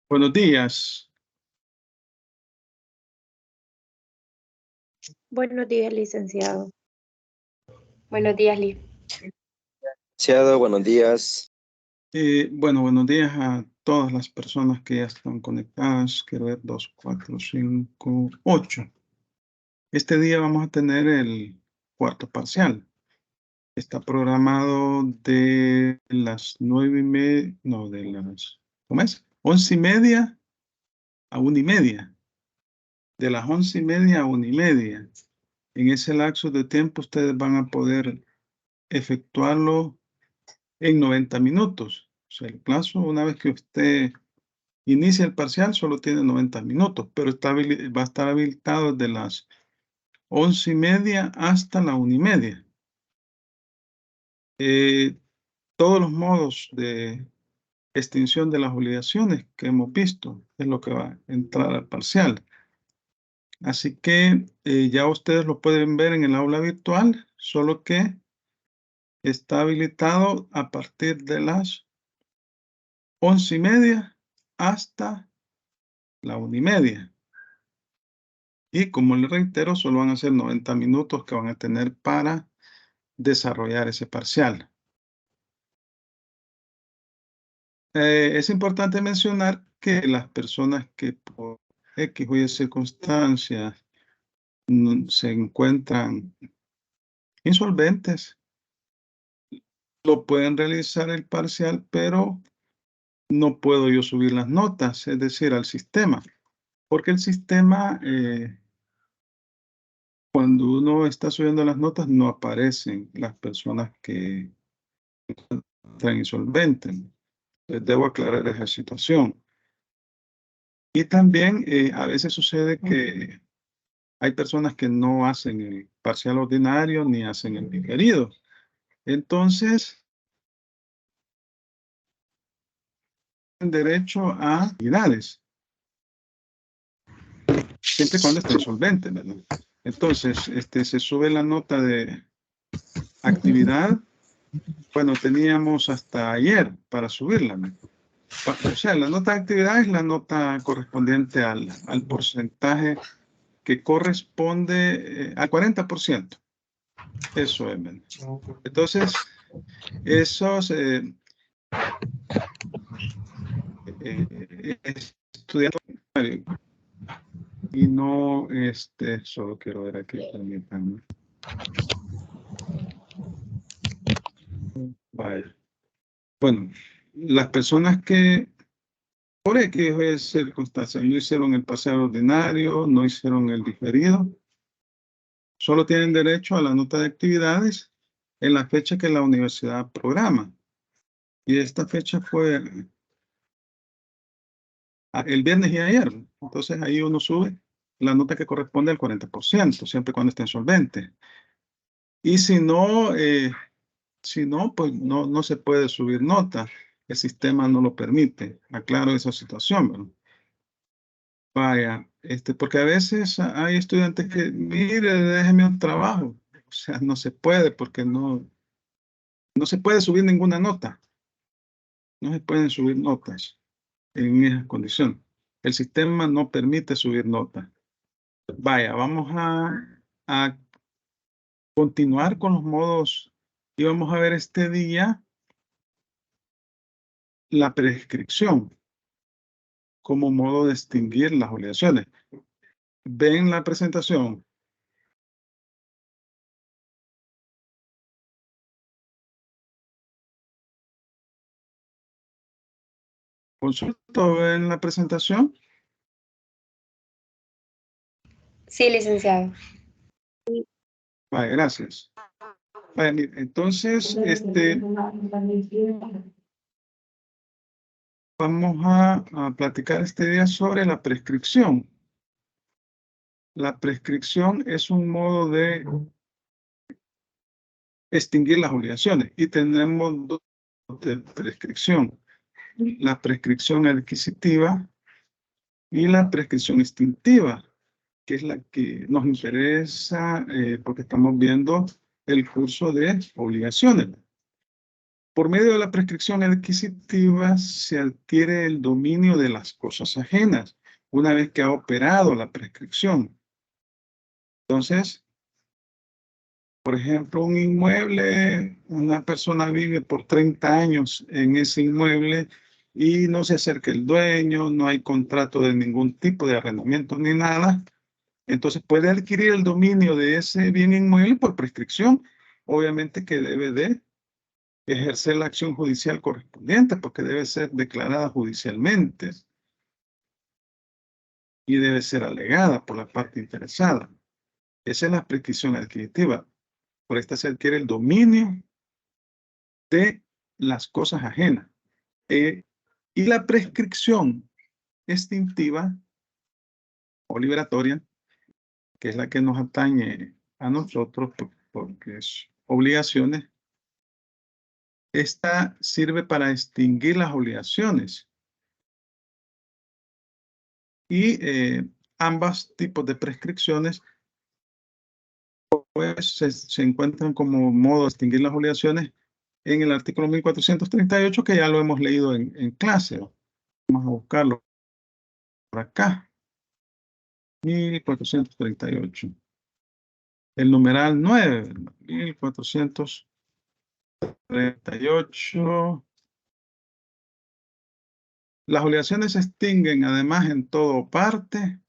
Buenos días. Buenos días, licenciado. Buenos días, Liz. Licenciado, buenos días. Buenos días a todas las personas que ya están conectadas. Quiero ver 2, 4, 5, 8. Este día vamos a tener el cuarto parcial. Está programado de las 9:30, no, de las, ¿cómo es? 11:30 a 1:30. De las 11:30 a 1:30. En ese lapso de tiempo ustedes van a poder efectuarlo en 90 minutos. O sea, el plazo, una vez que usted inicia el parcial, solo tiene 90 minutos, pero va a estar habilitado desde las 11:30 hasta la 1:30. Todos los modos de extinción de las obligaciones que hemos visto es lo que va a entrar al parcial. Así que ya ustedes lo pueden ver en el aula virtual, solo que está habilitado a partir de las 11:30 hasta la 1:30. Y como les reitero, solo van a ser 90 minutos que van a tener para desarrollar ese parcial. Es importante mencionar que las personas que por X o Y circunstancias se encuentran insolventes, lo pueden realizar el parcial, pero no puedo yo subir las notas, es decir, al sistema, porque el sistema, cuando uno está subiendo las notas, no aparecen las personas que están insolventes. Entonces, debo aclarar esa situación. Y también a veces sucede que hay personas que no hacen el parcial ordinario ni hacen el diferido. Entonces, tienen derecho a actividades, siempre y cuando estén solventes, ¿verdad? Entonces, se sube la nota de actividad. Bueno, teníamos hasta ayer para subirla, ¿no? O sea, la nota de actividad es la nota correspondiente al porcentaje que corresponde al 40%. Eso es. Entonces, esos estudiantes y no, solo quiero ver aquí también. Vale. Bueno, las personas que por X circunstancias no hicieron el parcial ordinario, no hicieron el diferido, solo tienen derecho a la nota de actividades en la fecha que la universidad programa. Y esta fecha fue el viernes y ayer. Entonces ahí uno sube la nota que corresponde al 40%, siempre y cuando esté insolvente. Y si no, pues no se puede subir nota. El sistema no lo permite. Aclaro esa situación, ¿verdad? Vaya, porque a veces hay estudiantes que, mire, déjeme un trabajo. O sea, no se puede porque no se puede subir ninguna nota. No se pueden subir notas en esa condición. El sistema no permite subir notas. Vaya, vamos a continuar con los modos y vamos a ver este día la prescripción como modo de extinguir las obligaciones. ¿Ven la presentación? ¿Consulto? ¿Ven la presentación? Sí, licenciado. Vale, gracias. Vale, mire, entonces, vamos a platicar este día sobre la prescripción. La prescripción es un modo de extinguir las obligaciones y tenemos dos de prescripción. La prescripción adquisitiva y la prescripción extintiva, que es la que nos interesa porque estamos viendo el curso de obligaciones. Por medio de la prescripción adquisitiva se adquiere el dominio de las cosas ajenas una vez que ha operado la prescripción. Entonces, por ejemplo, un inmueble, una persona vive por 30 años en ese inmueble y no se acerca el dueño, no hay contrato de ningún tipo de arrendamiento ni nada. Entonces puede adquirir el dominio de ese bien inmueble por prescripción. Obviamente que debe de ejercer la acción judicial correspondiente porque debe ser declarada judicialmente y debe ser alegada por la parte interesada. Esa es la prescripción adquisitiva. Por esta se adquiere el dominio de las cosas ajenas. Y la prescripción extintiva o liberatoria, que es la que nos atañe a nosotros porque es obligaciones, esta sirve para extinguir las obligaciones. Y ambos tipos de prescripciones pues, se encuentran como modo de extinguir las obligaciones en el artículo 1438, que ya lo hemos leído en clase. Vamos a buscarlo por acá. 1438. El numeral 9, 1438. Las obligaciones se extinguen además en todo parte.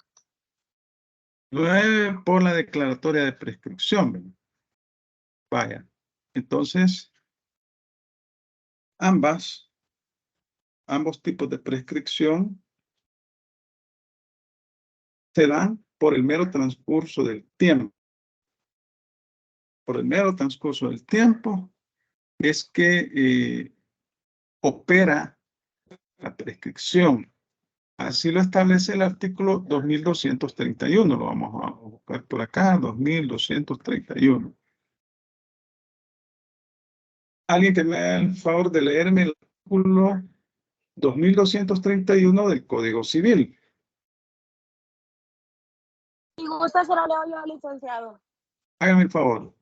9 por la declaratoria de prescripción. Vaya. Entonces, ambos tipos de prescripción se dan por el mero transcurso del tiempo. Por el mero transcurso del tiempo es que opera la prescripción. Así lo establece el artículo 2231. Lo vamos a buscar por acá, 2231. Alguien que me haga el favor de leerme el artículo 2231 del Código Civil. Si gusta, se lo leo yo, licenciado. Hágame el favor.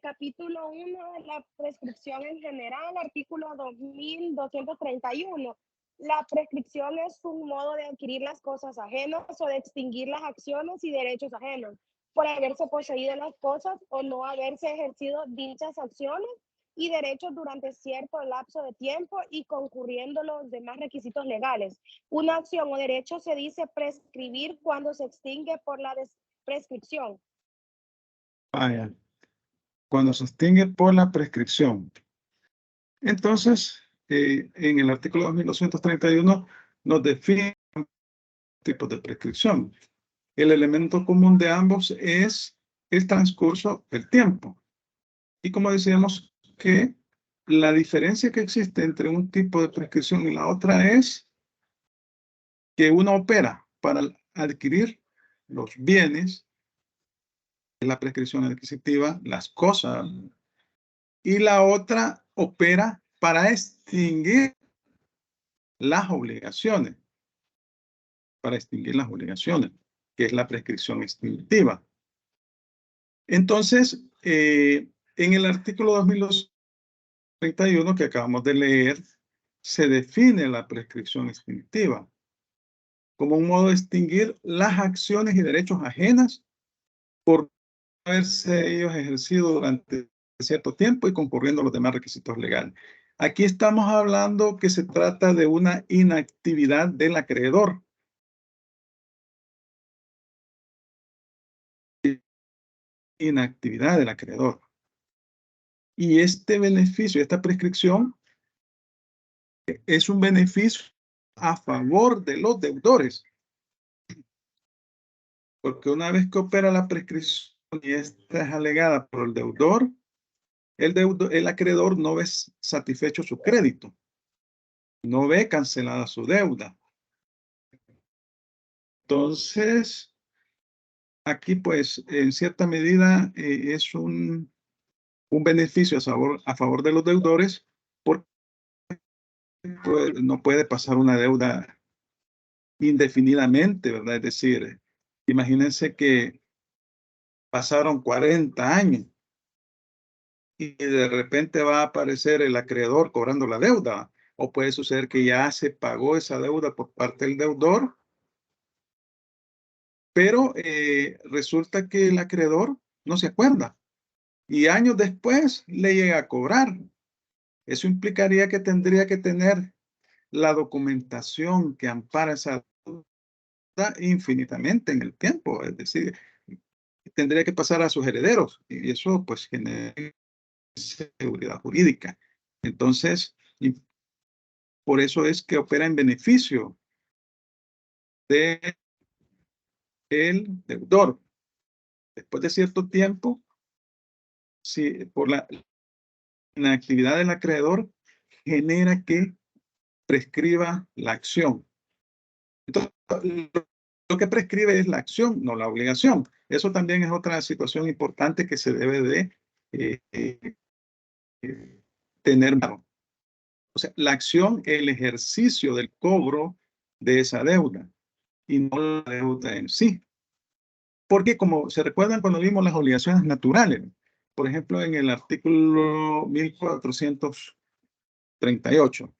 Capítulo 1 de la prescripción en general, artículo 2231. La prescripción es un modo de adquirir las cosas ajenas o de extinguir las acciones y derechos ajenos por haberse poseído las cosas o no haberse ejercido dichas acciones y derechos durante cierto lapso de tiempo y concurriendo los demás requisitos legales. Una acción o derecho se dice prescribir cuando se extingue por la prescripción. Vaya. Cuando se extingue por la prescripción. Entonces, en el artículo 2231 nos define tipos de prescripción. El elemento común de ambos es el transcurso del tiempo. Y como decíamos que la diferencia que existe entre un tipo de prescripción y la otra es que uno opera para adquirir los bienes, la prescripción adquisitiva, las cosas, y la otra opera para extinguir las obligaciones, que es la prescripción extintiva. Entonces, en el artículo 2231 que acabamos de leer, se define la prescripción extintiva como un modo de extinguir las acciones y derechos ajenas por haberse ellos ejercido durante cierto tiempo y concurriendo los demás requisitos legales. Aquí estamos hablando que se trata de una inactividad del acreedor. Inactividad del acreedor. Y este beneficio, esta prescripción, es un beneficio a favor de los deudores. Porque una vez que opera la prescripción y esta es alegada por el deudor, el acreedor no ve satisfecho su crédito, no ve cancelada su deuda. Entonces, aquí pues en cierta medida es un beneficio a favor de los deudores porque pues, no puede pasar una deuda indefinidamente, ¿verdad? Es decir, imagínense que pasaron 40 años y de repente va a aparecer el acreedor cobrando la deuda. O puede suceder que ya se pagó esa deuda por parte del deudor, pero resulta que el acreedor no se acuerda y años después le llega a cobrar. Eso implicaría que tendría que tener la documentación que ampara esa deuda infinitamente en el tiempo. Es decir, tendría que pasar a sus herederos y eso pues genera seguridad jurídica. Entonces, y por eso es que opera en beneficio del deudor. Después de cierto tiempo, si por la actividad del acreedor genera que prescriba la acción. Entonces, lo que prescribe es la acción, no la obligación. Eso también es otra situación importante que se debe de tener. O sea, la acción, el ejercicio del cobro de esa deuda y no la deuda en sí. Porque como se recuerdan cuando vimos las obligaciones naturales, por ejemplo, en el artículo 1438,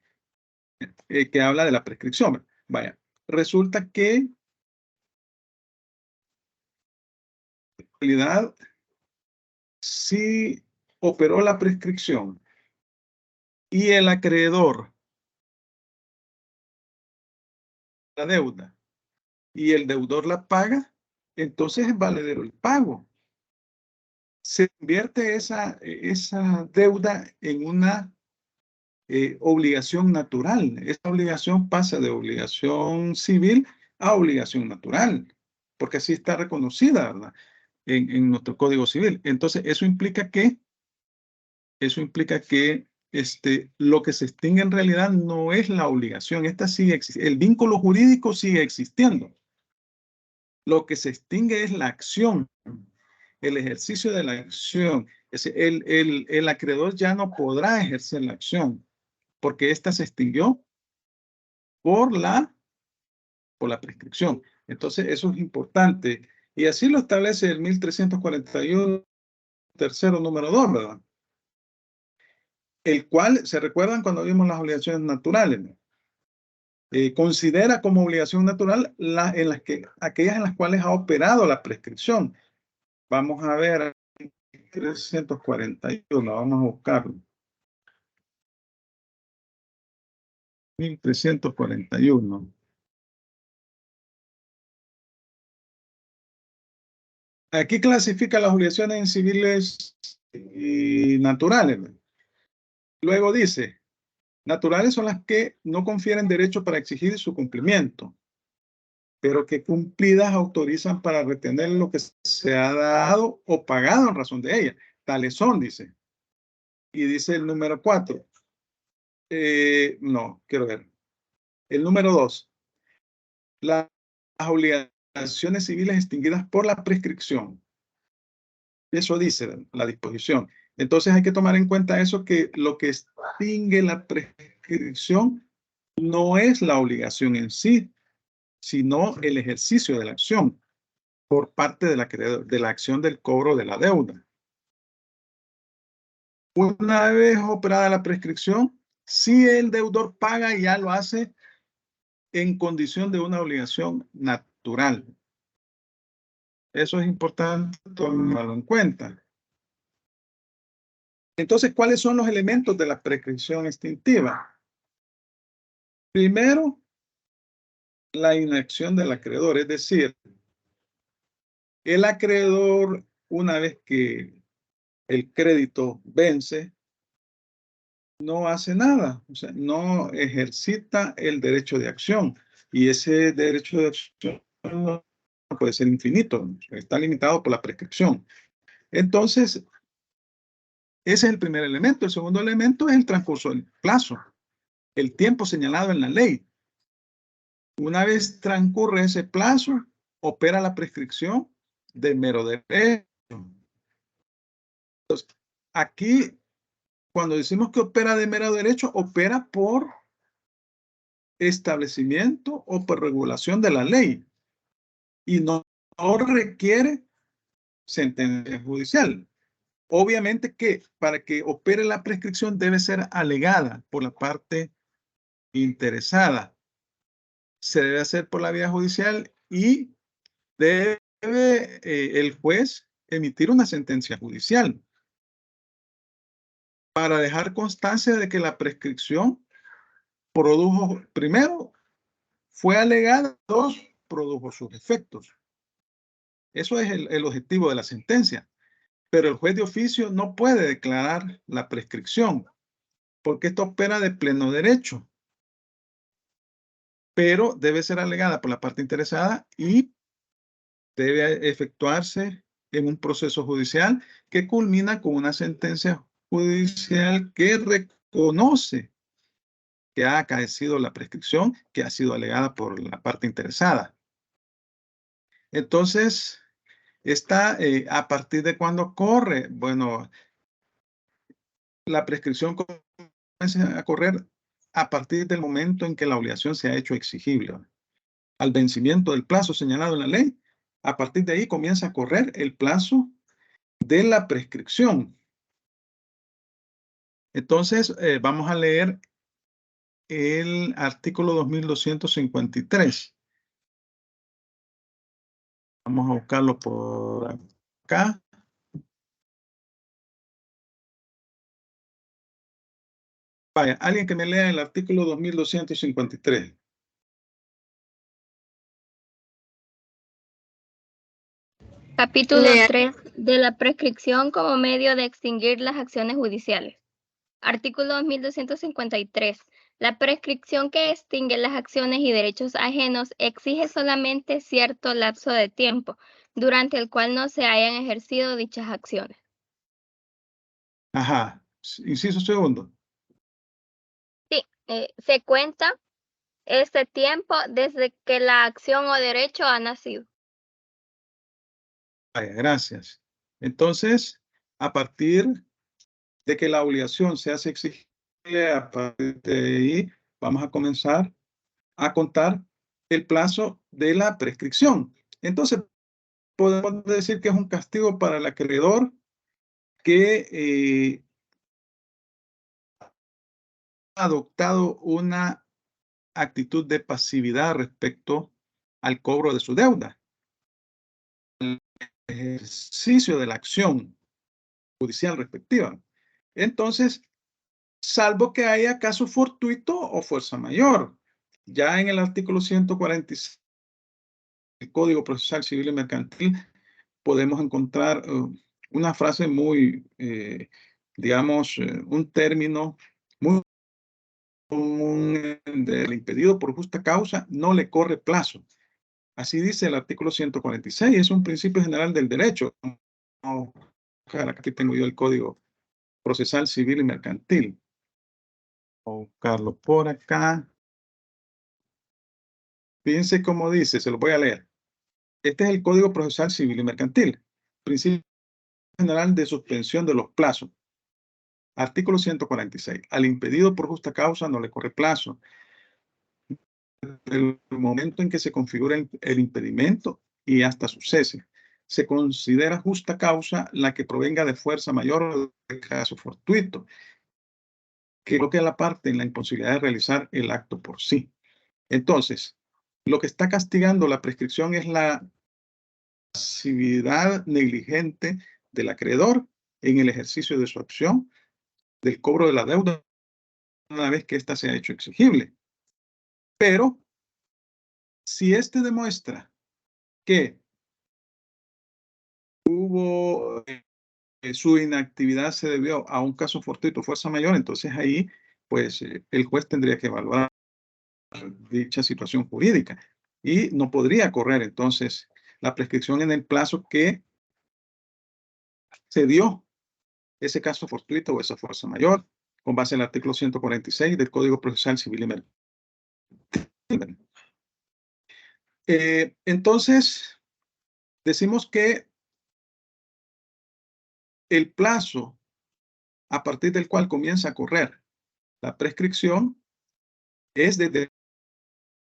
que habla de la prescripción. Vaya, resulta que en realidad sí operó la prescripción y el acreedor la deuda y el deudor la paga, entonces es valedero el pago. Se convierte esa deuda en una obligación natural. Esta obligación pasa de obligación civil a obligación natural, porque así está reconocida, ¿verdad? En nuestro Código Civil. Entonces, eso implica que lo que se extingue en realidad no es la obligación. Esta sigue existiendo. El vínculo jurídico sigue existiendo. Lo que se extingue es la acción, el ejercicio de la acción. El acreedor ya no podrá ejercer la acción porque ésta se extinguió por la prescripción. Entonces, eso es importante. Y así lo establece el 1341, tercero, número 2, ¿verdad? El cual, ¿se recuerdan cuando vimos las obligaciones naturales? Considera como obligación natural aquellas en las cuales ha operado la prescripción. Vamos a ver 1341, vamos a buscarlo. 1341. Aquí clasifica las obligaciones civiles y naturales. Luego dice, naturales son las que no confieren derecho para exigir su cumplimiento, pero que cumplidas autorizan para retener lo que se ha dado o pagado en razón de ella. Tales son, dice. Y dice el número 4. No, quiero ver. El número 2. Las obligaciones civiles extinguidas por la prescripción. Eso dice la disposición. Entonces hay que tomar en cuenta eso, que lo que extingue la prescripción no es la obligación en sí, sino el ejercicio de la acción por parte del acreedor, de la acción del cobro de la deuda. Una vez operada la prescripción, si el deudor paga, ya lo hace en condición de una obligación natural. Eso es importante tomarlo en cuenta. Entonces, ¿cuáles son los elementos de la prescripción extintiva? Primero, la inacción del acreedor, es decir, el acreedor, una vez que el crédito vence, no hace nada, o sea, no ejercita el derecho de acción. Y ese derecho de acción no puede ser infinito, está limitado por la prescripción. Entonces, ese es el primer elemento. El segundo elemento es el transcurso del plazo, el tiempo señalado en la ley. Una vez transcurre ese plazo, opera la prescripción de mero derecho. Entonces, aquí, cuando decimos que opera de mero derecho, opera por establecimiento o por regulación de la ley y no requiere sentencia judicial. obviamente que para que opere la prescripción debe ser alegada por la parte interesada. Se debe hacer por la vía judicial y debe el juez emitir una sentencia judicial para dejar constancia de que la prescripción produjo, primero, fue alegada, dos, produjo sus efectos. Eso es el objetivo de la sentencia. Pero el juez de oficio no puede declarar la prescripción, porque esto opera de pleno derecho. Pero debe ser alegada por la parte interesada y debe efectuarse en un proceso judicial que culmina con una sentencia judicial que reconoce que ha acaecido la prescripción que ha sido alegada por la parte interesada. Entonces, ¿a partir de cuándo corre? Bueno, la prescripción comienza a correr a partir del momento en que la obligación se ha hecho exigible. Al vencimiento del plazo señalado en la ley, a partir de ahí comienza a correr el plazo de la prescripción. Entonces, vamos a leer el artículo 2253. Vamos a buscarlo por acá. Vaya, alguien que me lea el artículo 2253. Capítulo Lea. 3 de la prescripción como medio de extinguir las acciones judiciales. Artículo 2253. La prescripción que extingue las acciones y derechos ajenos exige solamente cierto lapso de tiempo, durante el cual no se hayan ejercido dichas acciones. Ajá, inciso segundo. Sí, se cuenta este tiempo desde que la acción o derecho ha nacido. Vaya, gracias. Entonces, a partir de que la obligación se hace exigible, a partir de ahí vamos a comenzar a contar el plazo de la prescripción. Entonces, podemos decir que es un castigo para el acreedor que ha adoptado una actitud de pasividad respecto al cobro de su deuda. El ejercicio de la acción judicial respectiva. Entonces, salvo que haya caso fortuito o fuerza mayor. Ya en el artículo 146 del Código Procesal Civil y Mercantil podemos encontrar una frase muy, digamos, un término muy común del impedido por justa causa no le corre plazo. Así dice el artículo 146, es un principio general del derecho. Aquí tengo yo el Código Procesal Civil y Mercantil. Voy a buscarlo por acá. Fíjense cómo dice, se lo voy a leer. Este es el Código Procesal Civil y Mercantil. Principio general de suspensión de los plazos. Artículo 146. Al impedido por justa causa no le corre plazo. Desde el momento en que se configura el impedimento y hasta su cese, se considera justa causa la que provenga de fuerza mayor o de caso fortuito, que bloquea a la parte en la imposibilidad de realizar el acto por sí. Entonces, lo que está castigando la prescripción es la pasividad negligente del acreedor en el ejercicio de su acción del cobro de la deuda una vez que ésta se ha hecho exigible. Pero, si éste demuestra que hubo su inactividad se debió a un caso fortuito, fuerza mayor, entonces ahí, pues, el juez tendría que evaluar dicha situación jurídica y no podría correr entonces la prescripción en el plazo que se dio ese caso fortuito o esa fuerza mayor, con base en el artículo 146 del Código Procesal Civil y Mercantil. Entonces, decimos que el plazo a partir del cual comienza a correr la prescripción es desde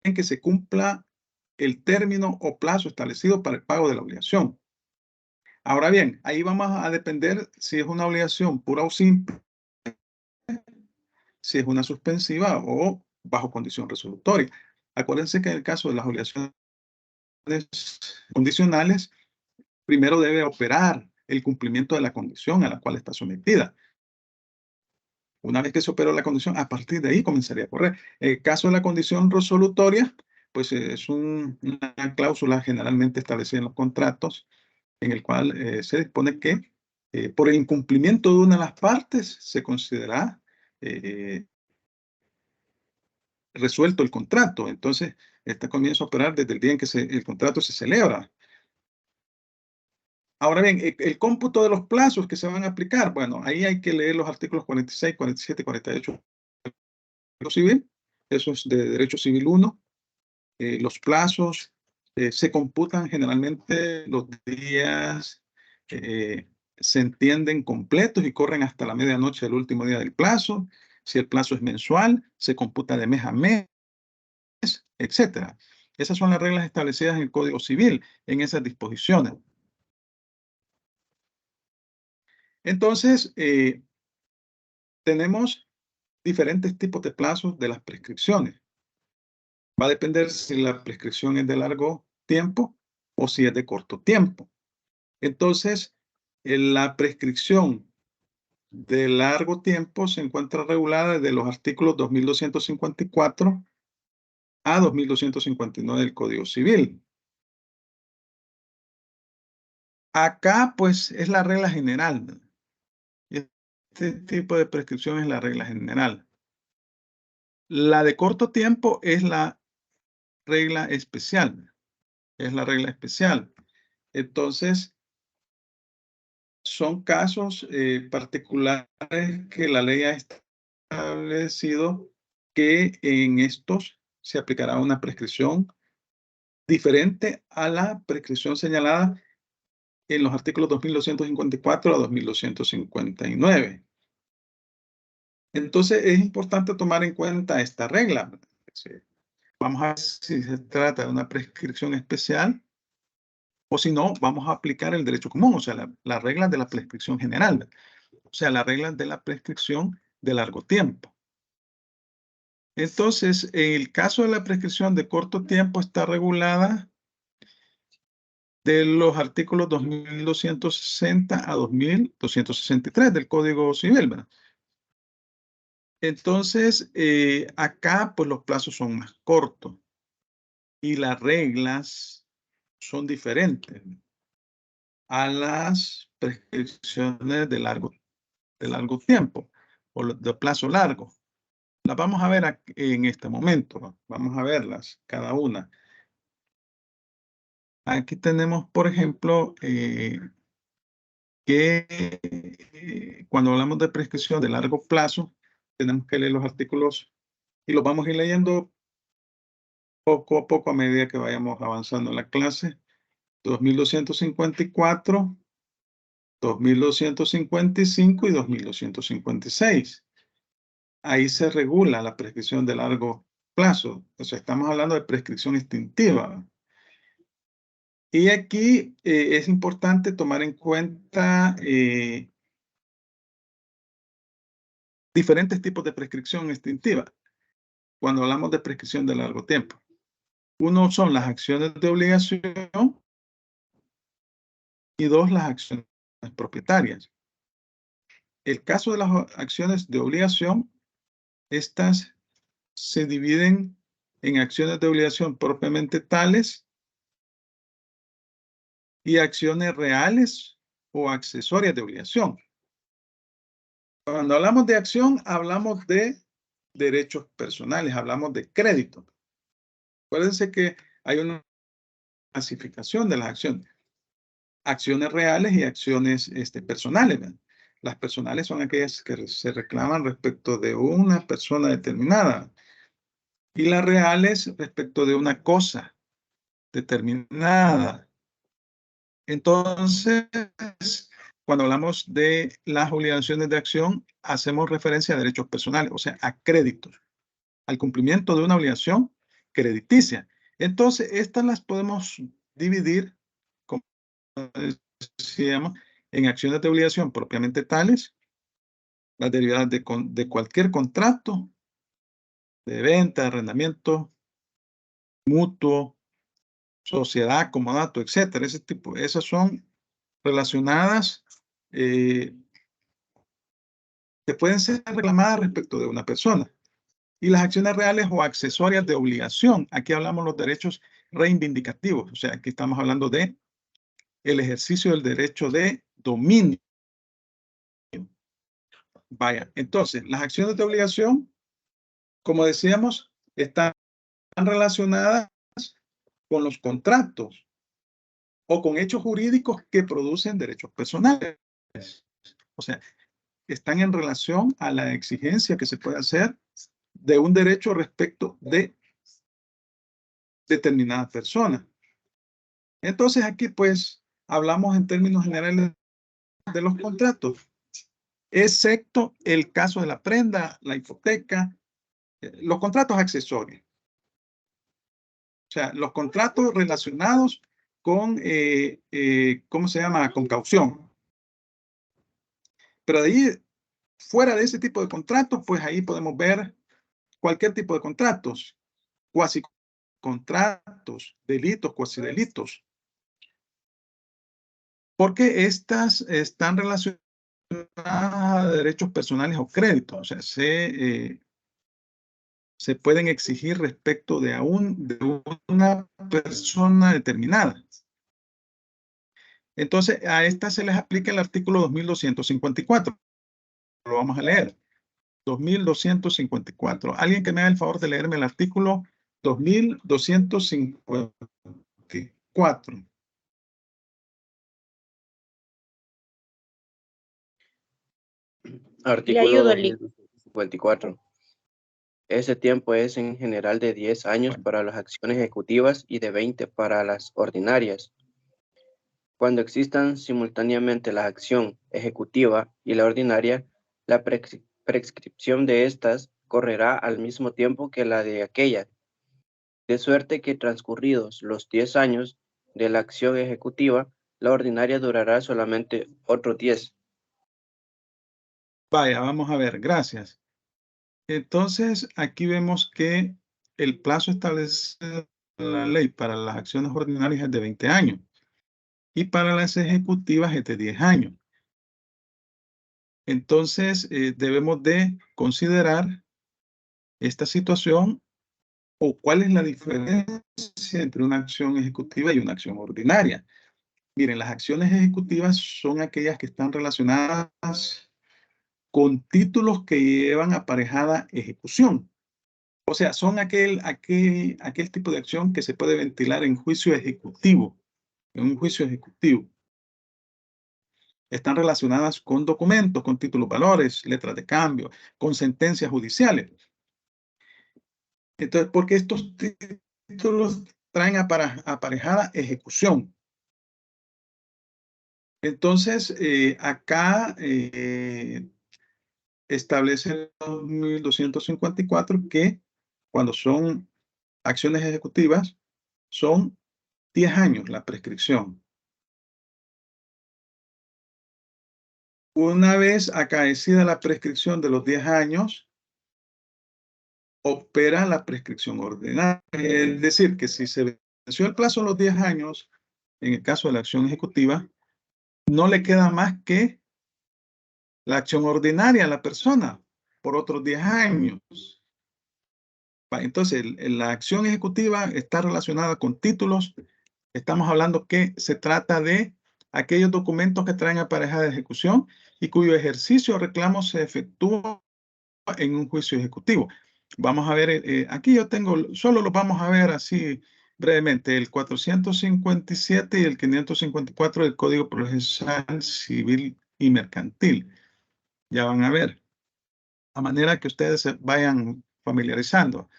en que se cumpla el término o plazo establecido para el pago de la obligación. Ahora bien, ahí vamos a depender si es una obligación pura o simple, si es una suspensiva o bajo condición resolutoria. Acuérdense que en el caso de las obligaciones condicionales, primero debe operar el cumplimiento de la condición a la cual está sometida. Una vez que se operó la condición, a partir de ahí comenzaría a correr. En el caso de la condición resolutoria, pues es una cláusula generalmente establecida en los contratos, en el cual se dispone que por el incumplimiento de una de las partes se considera resuelto el contrato. Entonces, esta comienza a operar desde el día en que el contrato se celebra. Ahora bien, el cómputo de los plazos que se van a aplicar, bueno, ahí hay que leer los artículos 46, 47 y 48 del Código Civil. Eso es de Derecho Civil 1. Los plazos se computan generalmente los días, se entienden completos y corren hasta la medianoche del último día del plazo. Si el plazo es mensual, se computa de mes a mes, etc. Esas son las reglas establecidas en el Código Civil, en esas disposiciones. Entonces, tenemos diferentes tipos de plazos de las prescripciones. Va a depender si la prescripción es de largo tiempo o si es de corto tiempo. Entonces, la prescripción de largo tiempo se encuentra regulada desde los artículos 2254 a 2259 del Código Civil. Acá, pues, es la regla general. Este tipo de prescripción es la regla general. La de corto tiempo es la regla especial. Es la regla especial. Entonces, son casos particulares que la ley ha establecido que en estos se aplicará una prescripción diferente a la prescripción señalada en los artículos 2254 a 2259. Entonces, es importante tomar en cuenta esta regla. Vamos a ver si se trata de una prescripción especial o si no, vamos a aplicar el derecho común, o sea, las reglas de la prescripción general, o sea, las reglas de la prescripción de largo tiempo. Entonces, en el caso de la prescripción de corto tiempo está regulada de los artículos 2260 a 2263 del Código Civil, ¿verdad? Entonces, acá pues los plazos son más cortos y las reglas son diferentes a las prescripciones de largo tiempo o de plazo largo. Las vamos a ver en este momento, ¿no? Vamos a verlas cada una. Aquí tenemos, por ejemplo, que cuando hablamos de prescripción de largo plazo, tenemos que leer los artículos y los vamos a ir leyendo poco a poco a medida que vayamos avanzando en la clase. 2254, 2255 y 2256. Ahí se regula la prescripción de largo plazo. O sea, estamos hablando de prescripción extintiva. Y aquí es importante tomar en cuenta diferentes tipos de prescripción extintiva cuando hablamos de prescripción de largo tiempo. Uno son las acciones de obligación y dos, las acciones propietarias. El caso de las acciones de obligación, estas se dividen en acciones de obligación propiamente tales y acciones reales o accesorias de obligación. Cuando hablamos de acción, hablamos de derechos personales, hablamos de crédito. Acuérdense que hay una clasificación de las acciones. Acciones reales y acciones personales. ¿Verdad? Las personales son aquellas que se reclaman respecto de una persona determinada. Y las reales respecto de una cosa determinada. Entonces, cuando hablamos de las obligaciones de acción, hacemos referencia a derechos personales, o sea, a créditos, al cumplimiento de una obligación crediticia. Entonces, estas las podemos dividir, como decíamos, en acciones de obligación propiamente tales, las derivadas de cualquier contrato de venta, arrendamiento, mutuo, sociedad, comodato, etcétera. Esas son relacionadas, que pueden ser reclamadas respecto de una persona. Y las acciones reales o accesorias de obligación. Aquí hablamos de los derechos reivindicativos. O sea, aquí estamos hablando de el ejercicio del derecho de dominio. Vaya, entonces, las acciones de obligación, como decíamos, están relacionadas con los contratos o con hechos jurídicos que producen derechos personales. O sea, están en relación a la exigencia que se puede hacer de un derecho respecto de determinada persona. Entonces, aquí pues hablamos en términos generales de los contratos, excepto el caso de la prenda, la hipoteca, los contratos accesorios. O sea, los contratos relacionados con, ¿cómo se llama? Con caución. Pero de ahí, fuera de ese tipo de contratos, pues ahí podemos ver cualquier tipo de contratos, cuasi contratos, delitos, cuasi delitos. Porque estas están relacionadas a derechos personales o créditos. O sea, se pueden exigir respecto de una persona determinada. Entonces, a esta se les aplica el artículo 2254. Lo vamos a leer. 2254. Alguien que me haga el favor de leerme el artículo 2254. Artículo ayudo, Lee. 2254. Ese tiempo es en general de 10 años para las acciones ejecutivas y de 20 para las ordinarias. Cuando existan simultáneamente la acción ejecutiva y la ordinaria, la prescripción de estas correrá al mismo tiempo que la de aquella, de suerte que transcurridos los 10 años de la acción ejecutiva, la ordinaria durará solamente otros 10. Vaya, vamos a ver, gracias. Entonces, aquí vemos que el plazo establecido en la ley para las acciones ordinarias es de 20 años y para las ejecutivas es de 10 años. Entonces, debemos de considerar esta situación o cuál es la diferencia entre una acción ejecutiva y una acción ordinaria. Miren, las acciones ejecutivas son aquellas que están relacionadas con títulos que llevan aparejada ejecución. O sea, son aquel tipo de acción que se puede ventilar en juicio ejecutivo, en un juicio ejecutivo. Están relacionadas con documentos, con títulos valores, letras de cambio, con sentencias judiciales. Entonces, porque estos títulos traen aparejada ejecución. Entonces, acá establece el 2254 que cuando son acciones ejecutivas son 10 años la prescripción. Una vez acaecida la prescripción de los 10 años, opera la prescripción ordinaria. Es decir, que si se venció el plazo de los 10 años, en el caso de la acción ejecutiva, no le queda más que la acción ordinaria a la persona por otros 10 años. Entonces, la acción ejecutiva está relacionada con títulos. Estamos hablando que se trata de aquellos documentos que traen aparejada ejecución y cuyo ejercicio o reclamo se efectúa en un juicio ejecutivo. Vamos a ver, aquí yo tengo, solo los vamos a ver así brevemente, el 457 y el 554 del Código Procesal Civil y Mercantil. Ya van a ver, a manera que ustedes se vayan familiarizando.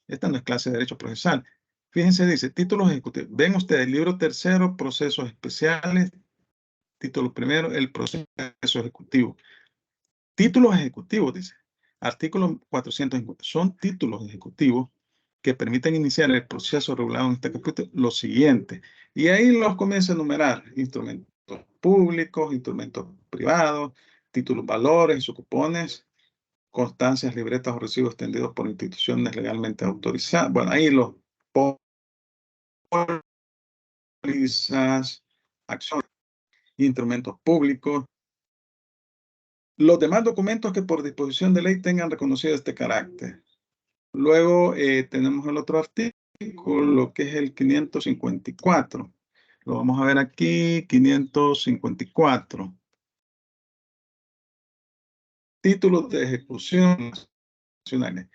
Esta no es clase de derecho procesal. Fíjense, dice, títulos ejecutivos. Ven ustedes, libro tercero, procesos especiales, título primero, el proceso ejecutivo. Títulos ejecutivos, dice. Artículo 450. Son títulos ejecutivos que permiten iniciar el proceso regulado en este capítulo lo siguiente. Y ahí los comienza a enumerar instrumentos públicos, instrumentos privados, títulos, valores y sus cupones, constancias, libretas o recibos extendidos por instituciones legalmente autorizadas. Bueno, ahí los pólizas, acciones, instrumentos públicos. Los demás documentos que por disposición de ley tengan reconocido este carácter. Luego tenemos el otro artículo que es el 554. Lo vamos a ver aquí, 554. Títulos de ejecución nacionales.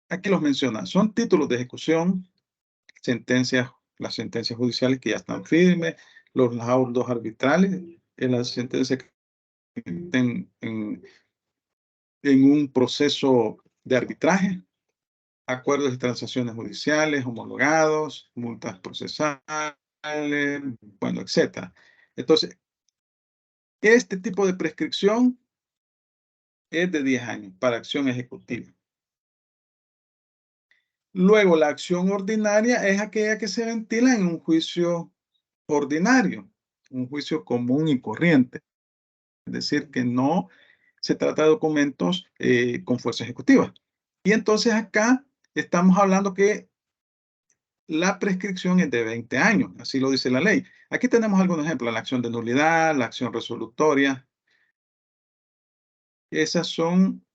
Aquí los menciona. Son títulos de ejecución, sentencias, las sentencias judiciales que ya están firmes, los laudos arbitrales, las sentencias que estén en un proceso de arbitraje, acuerdos y transacciones judiciales, homologados, multas procesales, bueno, etc. Entonces, este tipo de prescripción es de 10 años para acción ejecutiva. Luego, la acción ordinaria es aquella que se ventila en un juicio ordinario, un juicio común y corriente. Es decir, que no se trata de documentos con fuerza ejecutiva. Y entonces acá estamos hablando que la prescripción es de 20 años, así lo dice la ley. Aquí tenemos algunos ejemplos, la acción de nulidad, la acción resolutoria. Esas son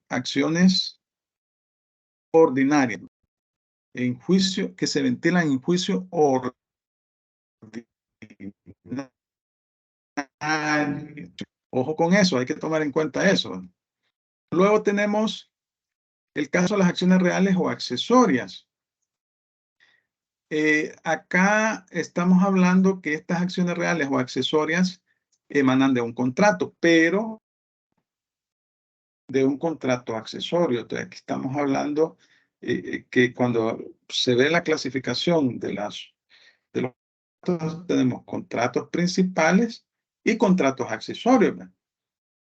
acciones ordinarias, en juicio, que se ventilan en juicio ordinario. Ojo con eso, hay que tomar en cuenta eso. Luego tenemos el caso de las acciones reales o accesorias. Acá estamos hablando que estas acciones reales o accesorias emanan de un contrato, pero de un contrato accesorio. Entonces, aquí estamos hablando que cuando se ve la clasificación de los contratos, tenemos contratos principales y contratos accesorios, ¿verdad?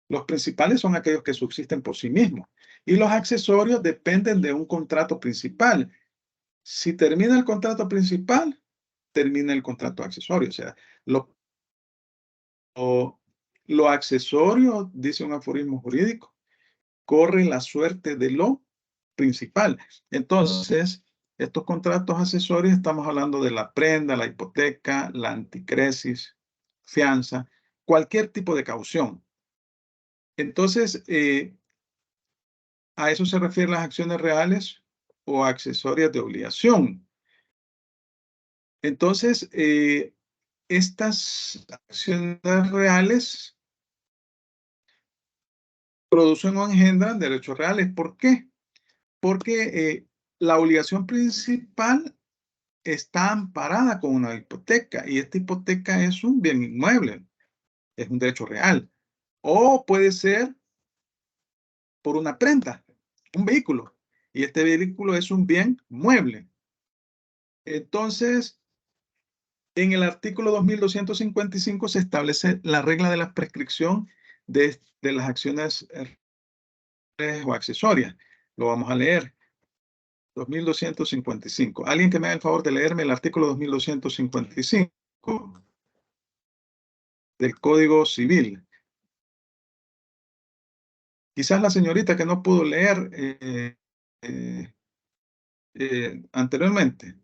Los principales son aquellos que subsisten por sí mismos y los accesorios dependen de un contrato principal. Si termina el contrato principal, termina el contrato accesorio. O sea, lo accesorio, dice un aforismo jurídico, corre la suerte de lo principal. Entonces, estos contratos accesorios, estamos hablando de la prenda, la hipoteca, la anticresis, fianza, cualquier tipo de caución. Entonces, a eso se refieren las acciones reales o accesorias de obligación. Entonces, estas acciones reales producen o engendran derechos reales. ¿Por qué? Porque la obligación principal está amparada con una hipoteca y esta hipoteca es un bien inmueble, es un derecho real. O puede ser por una prenda, un vehículo, y este vehículo es un bien mueble. Entonces, en el artículo 2255 se establece la regla de la prescripción de las acciones o accesorias. Lo vamos a leer. 2255. Alguien que me haga el favor de leerme el artículo 2255 del Código Civil. Quizás la señorita que no pudo leer anteriormente.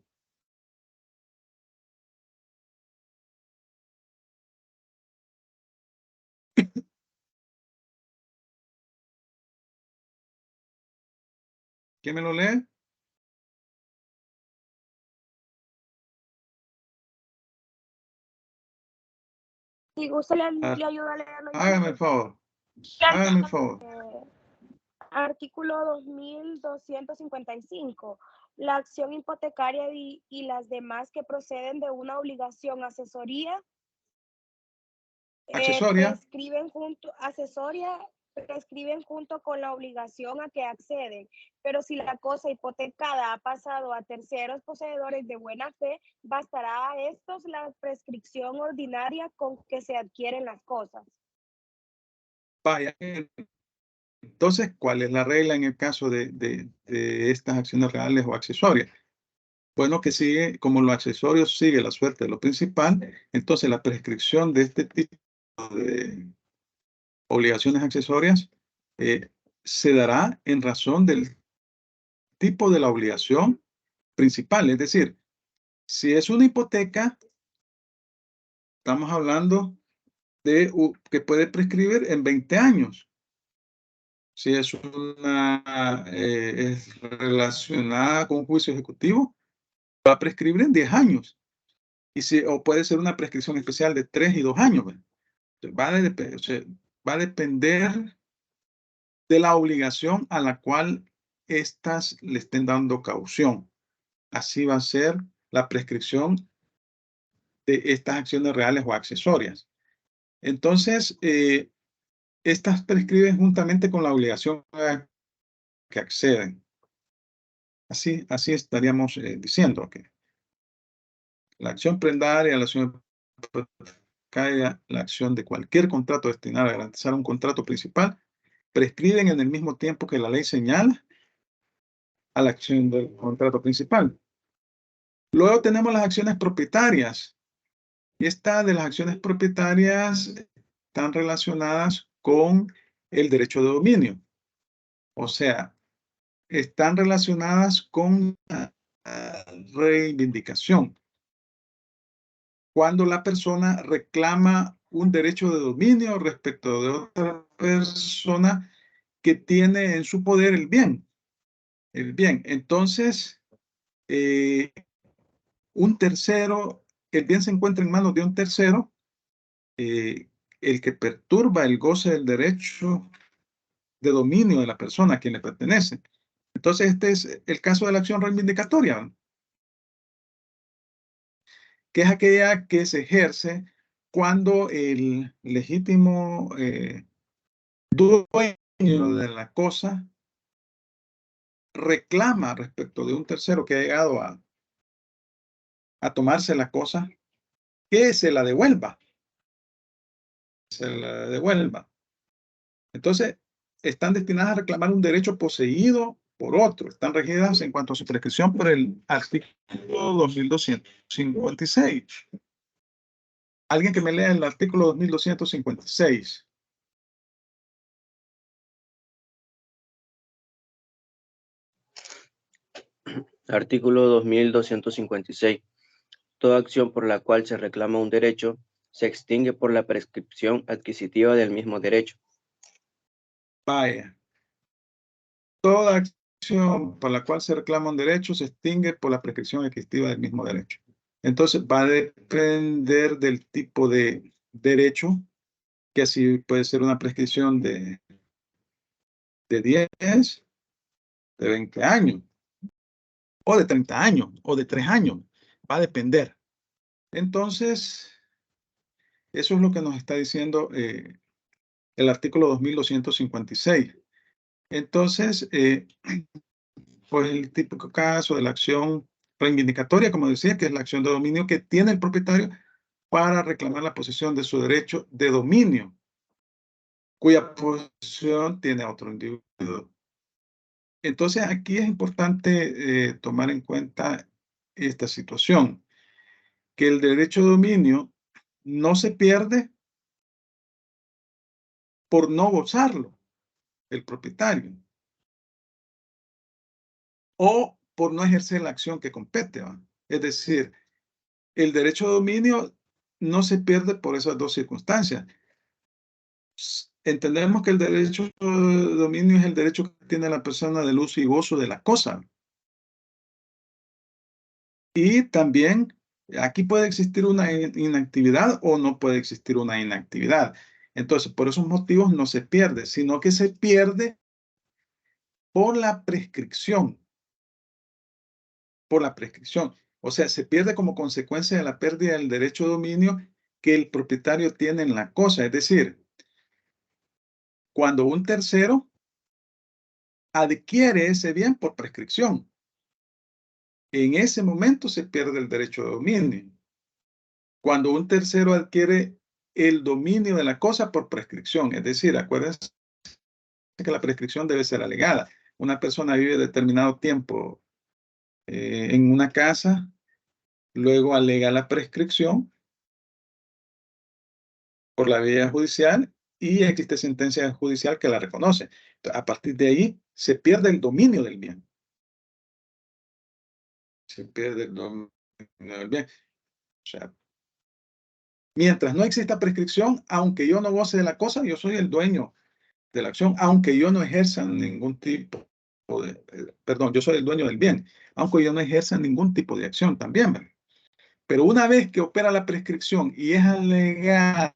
¿Quién me lo lee? Si gusta, le ayudo a leerlo. Hágame el favor. Hágame el favor. Artículo 2255. La acción hipotecaria y las demás que proceden de una obligación accesoria prescriben junto con la obligación a que acceden, pero si la cosa hipotecada ha pasado a terceros poseedores de buena fe, bastará a estos la prescripción ordinaria con que se adquieren las cosas. Vaya. Entonces, ¿cuál es la regla en el caso de estas acciones reales o accesorias? Bueno, que sigue, como lo accesorio sigue la suerte de lo principal, entonces la prescripción de este tipo de obligaciones accesorias se dará en razón del tipo de la obligación principal. Es decir, si es una hipoteca, estamos hablando de que puede prescribir en 20 años. Si es es relacionada con un juicio ejecutivo, va a prescribir en 10 años. O puede ser una prescripción especial de 3 y 2 años. Va a depender de la obligación a la cual éstas le estén dando caución. Así va a ser la prescripción de estas acciones reales o accesorias. Entonces, estas prescriben juntamente con la obligación a que acceden. Así estaríamos diciendo que la acción prendaria, la acción hipotecaria, la acción de cualquier contrato destinado a garantizar un contrato principal, prescriben en el mismo tiempo que la ley señala a la acción del contrato principal. Luego tenemos las acciones propietarias. Y estas de las acciones propietarias están relacionadas con el derecho de dominio. O sea, están relacionadas con la reivindicación. Cuando la persona reclama un derecho de dominio respecto de otra persona que tiene en su poder el bien. El bien. Entonces, un tercero, el bien se encuentra en manos de un tercero, el que perturba el goce del derecho de dominio de la persona a quien le pertenece. Entonces, este es el caso de la acción reivindicatoria, que es aquella que se ejerce cuando el legítimo dueño de la cosa reclama respecto de un tercero que ha llegado a tomarse la cosa, que se la devuelva. Se la devuelva. Entonces, están destinadas a reclamar un derecho poseído por otro. Están regidas en cuanto a su prescripción por el artículo 2256. Alguien que me lea el artículo 2256. Artículo 2256. Toda acción por la cual se reclama un derecho se extingue por la prescripción adquisitiva del mismo derecho. Vaya. Toda acción por la cual se reclama un derecho se extingue por la prescripción adquisitiva del mismo derecho. Entonces va a depender del tipo de derecho, que así puede ser una prescripción de 10, de 20 años, o de 30 años, o de 3 años. Va a depender. Entonces, eso es lo que nos está diciendo el artículo 2256. Entonces, pues el típico caso de la acción reivindicatoria, como decía, que es la acción de dominio que tiene el propietario para reclamar la posesión de su derecho de dominio, cuya posesión tiene otro individuo. Entonces, aquí es importante tomar en cuenta esta situación, que el derecho de dominio no se pierde por no gozarlo el propietario o por no ejercer la acción que compete, ¿va? Es decir, el derecho de dominio no se pierde por esas dos circunstancias. Entendemos que el derecho de dominio es el derecho que tiene la persona del uso y gozo de la cosa. Y también aquí puede existir una inactividad o no puede existir una inactividad. Entonces, por esos motivos no se pierde, sino que se pierde por la prescripción. Por la prescripción. O sea, se pierde como consecuencia de la pérdida del derecho de dominio que el propietario tiene en la cosa. Es decir, cuando un tercero adquiere ese bien por prescripción, en ese momento se pierde el derecho de dominio. Cuando un tercero adquiere el dominio de la cosa por prescripción, es decir, acuérdense que la prescripción debe ser alegada. Una persona vive determinado tiempo en una casa, luego alega la prescripción por la vía judicial y existe sentencia judicial que la reconoce. A partir de ahí se pierde el dominio del bien. Se pierde el dominio del bien. O sea, mientras no exista prescripción, aunque yo no goce de la cosa, yo soy el dueño de la acción, aunque yo no ejerza ningún tipo de, perdón, yo soy el dueño del bien, aunque yo no ejerza ningún tipo de acción también, ¿verdad? Pero una vez que opera la prescripción y es alegada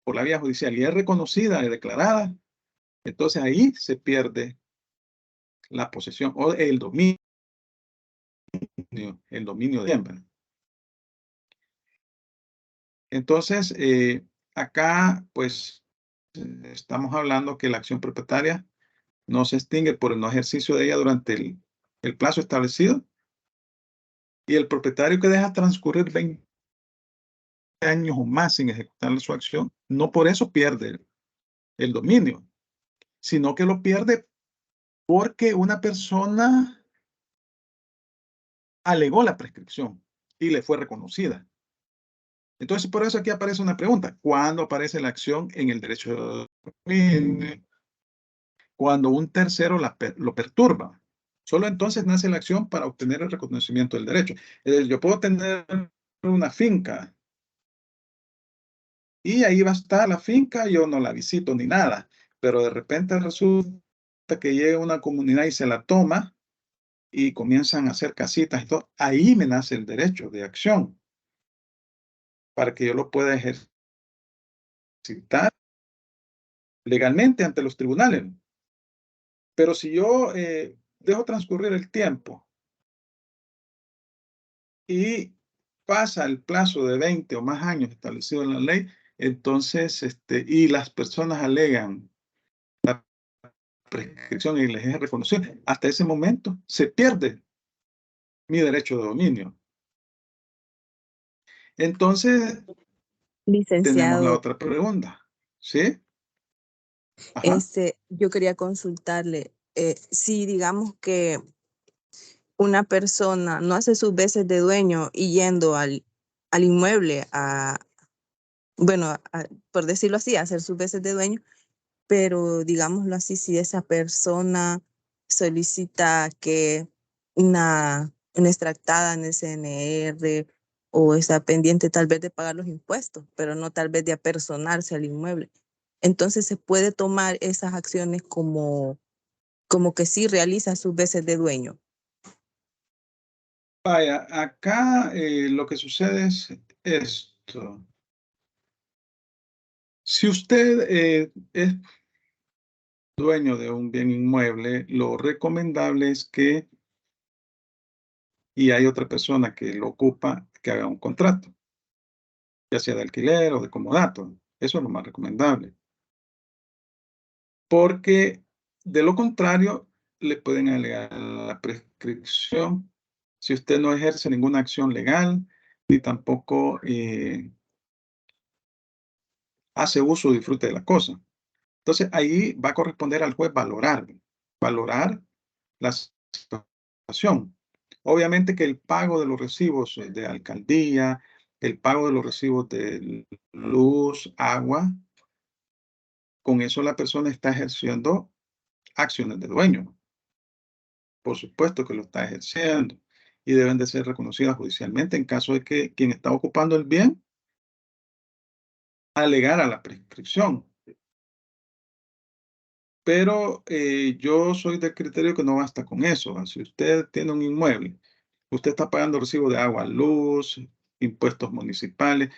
por la vía judicial y es reconocida y declarada, entonces ahí se pierde la posesión o el dominio de bien, ¿verdad? Entonces, acá, pues, estamos hablando que la acción propietaria no se extingue por el no ejercicio de ella durante el plazo establecido, y el propietario que deja transcurrir 20 años o más sin ejecutar su acción, no por eso pierde el dominio, sino que lo pierde porque una persona alegó la prescripción y le fue reconocida. Entonces, por eso aquí aparece una pregunta. ¿Cuándo aparece la acción en el derecho de dominio? Cuando un tercero lo perturba. Solo entonces nace la acción para obtener el reconocimiento del derecho. Yo puedo tener una finca y ahí va a estar la finca, yo no la visito ni nada, pero de repente resulta que llega una comunidad y se la toma y comienzan a hacer casitas y todo. Ahí me nace el derecho de acción para que yo lo pueda ejercitar legalmente ante los tribunales. Pero si yo dejo transcurrir el tiempo y pasa el plazo de 20 o más años establecido en la ley, entonces, y las personas alegan la prescripción y les es reconocido, hasta ese momento se pierde mi derecho de dominio. Entonces, tenemos la Licenciado, otra pregunta, ¿sí? Ajá. yo quería consultarle, si digamos que una persona no hace sus veces de dueño y yendo al inmueble bueno, por decirlo así, a hacer sus veces de dueño, pero digámoslo así, si esa persona solicita que una extractada en el CNR o está pendiente tal vez de pagar los impuestos, pero no tal vez de apersonarse al inmueble. Entonces se puede tomar esas acciones como que sí realiza sus veces de dueño. Vaya, acá lo que sucede es esto. Si usted es dueño de un bien inmueble, lo recomendable es que, y hay otra persona que lo ocupa, que haga un contrato, ya sea de alquiler o de comodato. Eso es lo más recomendable. Porque de lo contrario, le pueden alegar la prescripción si usted no ejerce ninguna acción legal, ni tampoco hace uso o disfrute de la cosa. Entonces, ahí va a corresponder al juez valorar la situación. Obviamente que el pago de los recibos de alcaldía, el pago de los recibos de luz, agua, con eso la persona está ejerciendo acciones de dueño. Por supuesto que lo está ejerciendo y deben de ser reconocidas judicialmente en caso de que quien está ocupando el bien alegara la prescripción. Pero yo soy del criterio que no basta con eso. Si usted tiene un inmueble, usted está pagando recibo de agua, luz, impuestos municipales,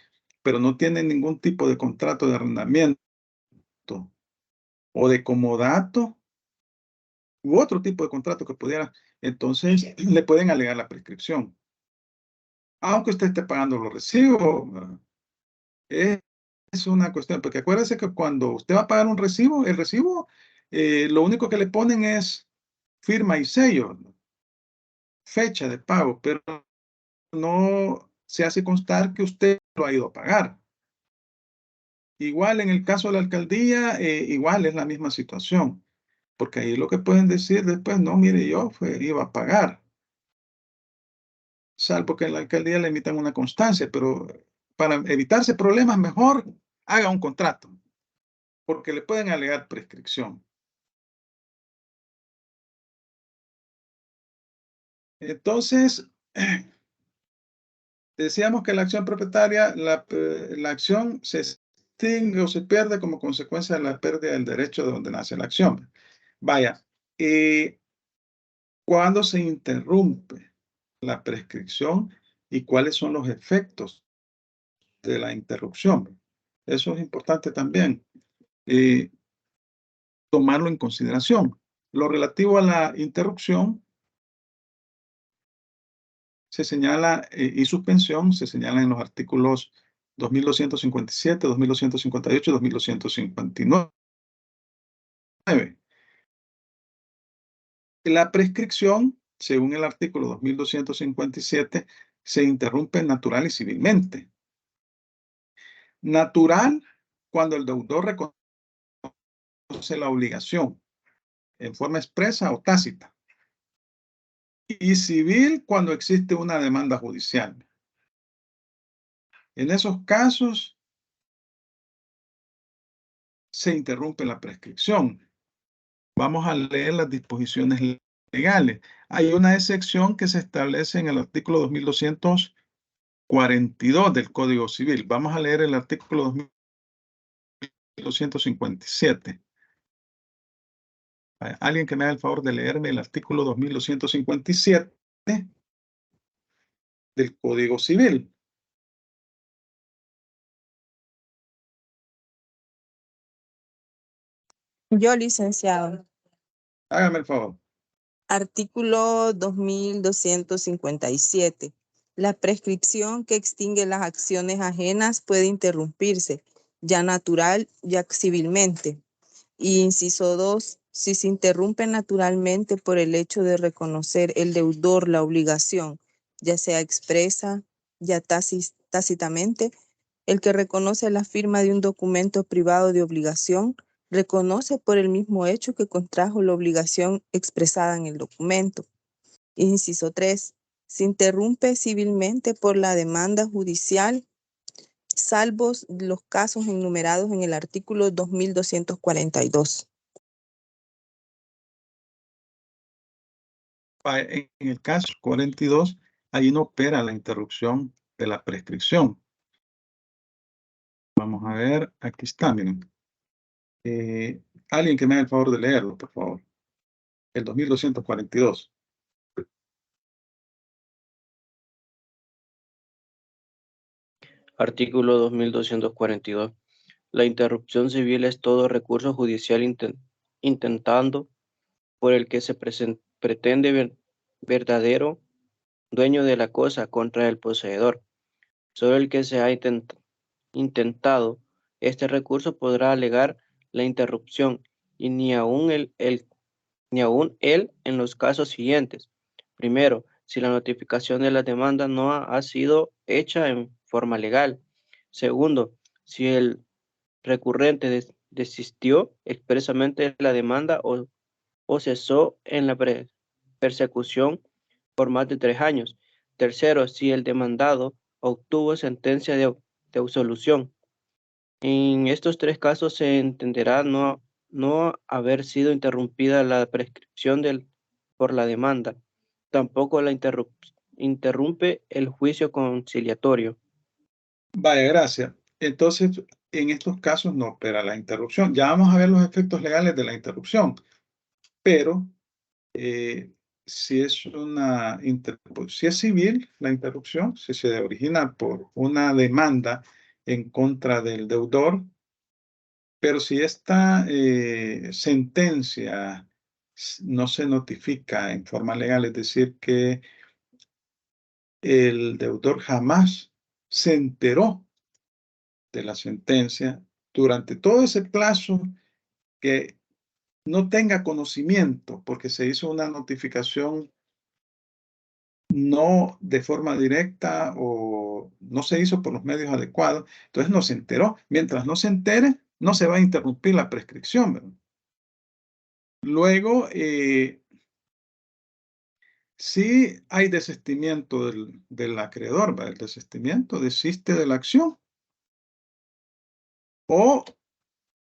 pero no tiene ningún tipo de contrato de arrendamiento o de comodato u otro tipo de contrato que pudiera, entonces le pueden alegar la prescripción. Aunque usted esté pagando los recibos, es una cuestión, porque acuérdese que cuando usted va a pagar un recibo, el recibo, lo único que le ponen es firma y sello, fecha de pago, pero no se hace constar que usted lo ha ido a pagar. Igual en el caso de la alcaldía, igual es la misma situación, porque ahí lo que pueden decir después, no, mire, yo iba a pagar, salvo que en la alcaldía le emitan una constancia, pero para evitarse problemas, mejor haga un contrato, porque le pueden alegar prescripción. Entonces, decíamos que la acción propietaria, la acción se extingue o se pierde como consecuencia de la pérdida del derecho de donde nace la acción. Vaya, ¿cuándo se interrumpe la prescripción y cuáles son los efectos de la interrupción? Eso es importante también tomarlo en consideración. Lo relativo a la interrupción se señala y suspensión se señala en los artículos 2257, 2258 y 2259. La prescripción, según el artículo 2257, se interrumpe natural y civilmente. Natural, cuando el deudor reconoce la obligación en forma expresa o tácita. Y civil, cuando existe una demanda judicial. En esos casos, se interrumpe la prescripción. Vamos a leer las disposiciones legales. Hay una excepción que se establece en el artículo 2242 del Código Civil. Vamos a leer el artículo 2257. Alguien que me haga el favor de leerme el artículo 2257 del Código Civil. Yo, licenciado. Hágame el favor. Artículo 2257. La prescripción que extingue las acciones ajenas puede interrumpirse, ya natural, ya civilmente. Y inciso 2, si se interrumpe naturalmente por el hecho de reconocer el deudor la obligación, ya sea expresa, ya tácitamente, el que reconoce la firma de un documento privado de obligación, reconoce por el mismo hecho que contrajo la obligación expresada en el documento. Inciso 3. Se interrumpe civilmente por la demanda judicial, salvo los casos enumerados en el artículo 2242. En el caso 42, ahí no opera la interrupción de la prescripción. Vamos a ver, aquí está, miren. Alguien que me haga el favor de leerlo, por favor. El 2242. Artículo 2242. La interrupción civil es todo recurso judicial intentando por el que se pretende verdadero dueño de la cosa contra el poseedor. Solo el que se ha intentado este recurso podrá alegar la interrupción y ni aún él en los casos siguientes. Primero, si la notificación de la demanda no ha sido hecha en forma legal. Segundo, si el recurrente desistió expresamente de la demanda o cesó en la persecución por más de 3 años. Tercero, si el demandado obtuvo sentencia de absolución. En estos 3 casos se entenderá no haber sido interrumpida la prescripción por la demanda. Tampoco la interrumpe el juicio conciliatorio. Vaya, gracias. Entonces, en estos casos no opera la interrupción. Ya vamos a ver los efectos legales de la interrupción. Pero si es si es civil la interrupción, si se origina por una demanda en contra del deudor, pero si esta sentencia no se notifica en forma legal, es decir, que el deudor jamás se enteró de la sentencia durante todo ese plazo, que no tenga conocimiento porque se hizo una notificación no de forma directa o no se hizo por los medios adecuados, entonces no se enteró. Mientras no se entere, no se va a interrumpir la prescripción, ¿verdad? Luego, Si hay desistimiento del acreedor, ¿va? El desistimiento desiste de la acción. O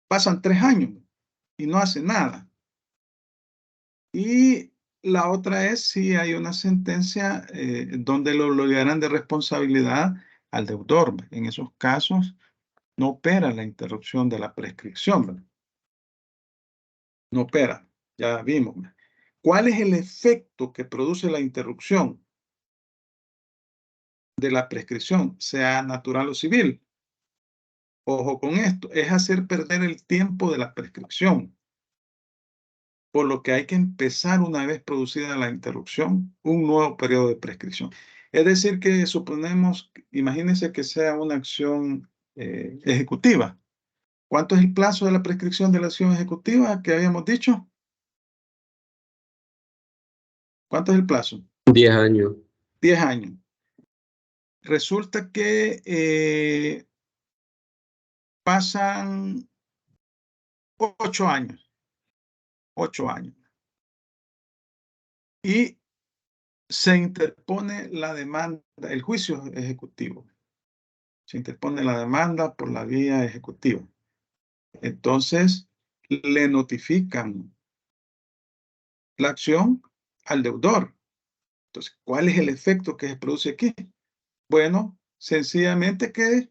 pasan 3 años y no hace nada. Y la otra es si hay una sentencia donde lo obligarán de responsabilidad al deudor. En esos casos no opera la interrupción de la prescripción, ¿verdad? No opera, ya vimos. ¿Cuál es el efecto que produce la interrupción de la prescripción, sea natural o civil? Ojo con esto, es hacer perder el tiempo de la prescripción, por lo que hay que empezar una vez producida la interrupción, un nuevo periodo de prescripción. Es decir que suponemos, imagínense que sea una acción ejecutiva. ¿Cuánto es el plazo de la prescripción de la acción ejecutiva que habíamos dicho? ¿Cuánto es el plazo? 10 años. 10 años. Resulta que pasan 8 años. 8 años. Y se interpone la demanda, el juicio ejecutivo. Se interpone la demanda por la vía ejecutiva. Entonces, le notifican la acción al deudor. Entonces, ¿cuál es el efecto que se produce aquí? Bueno, sencillamente que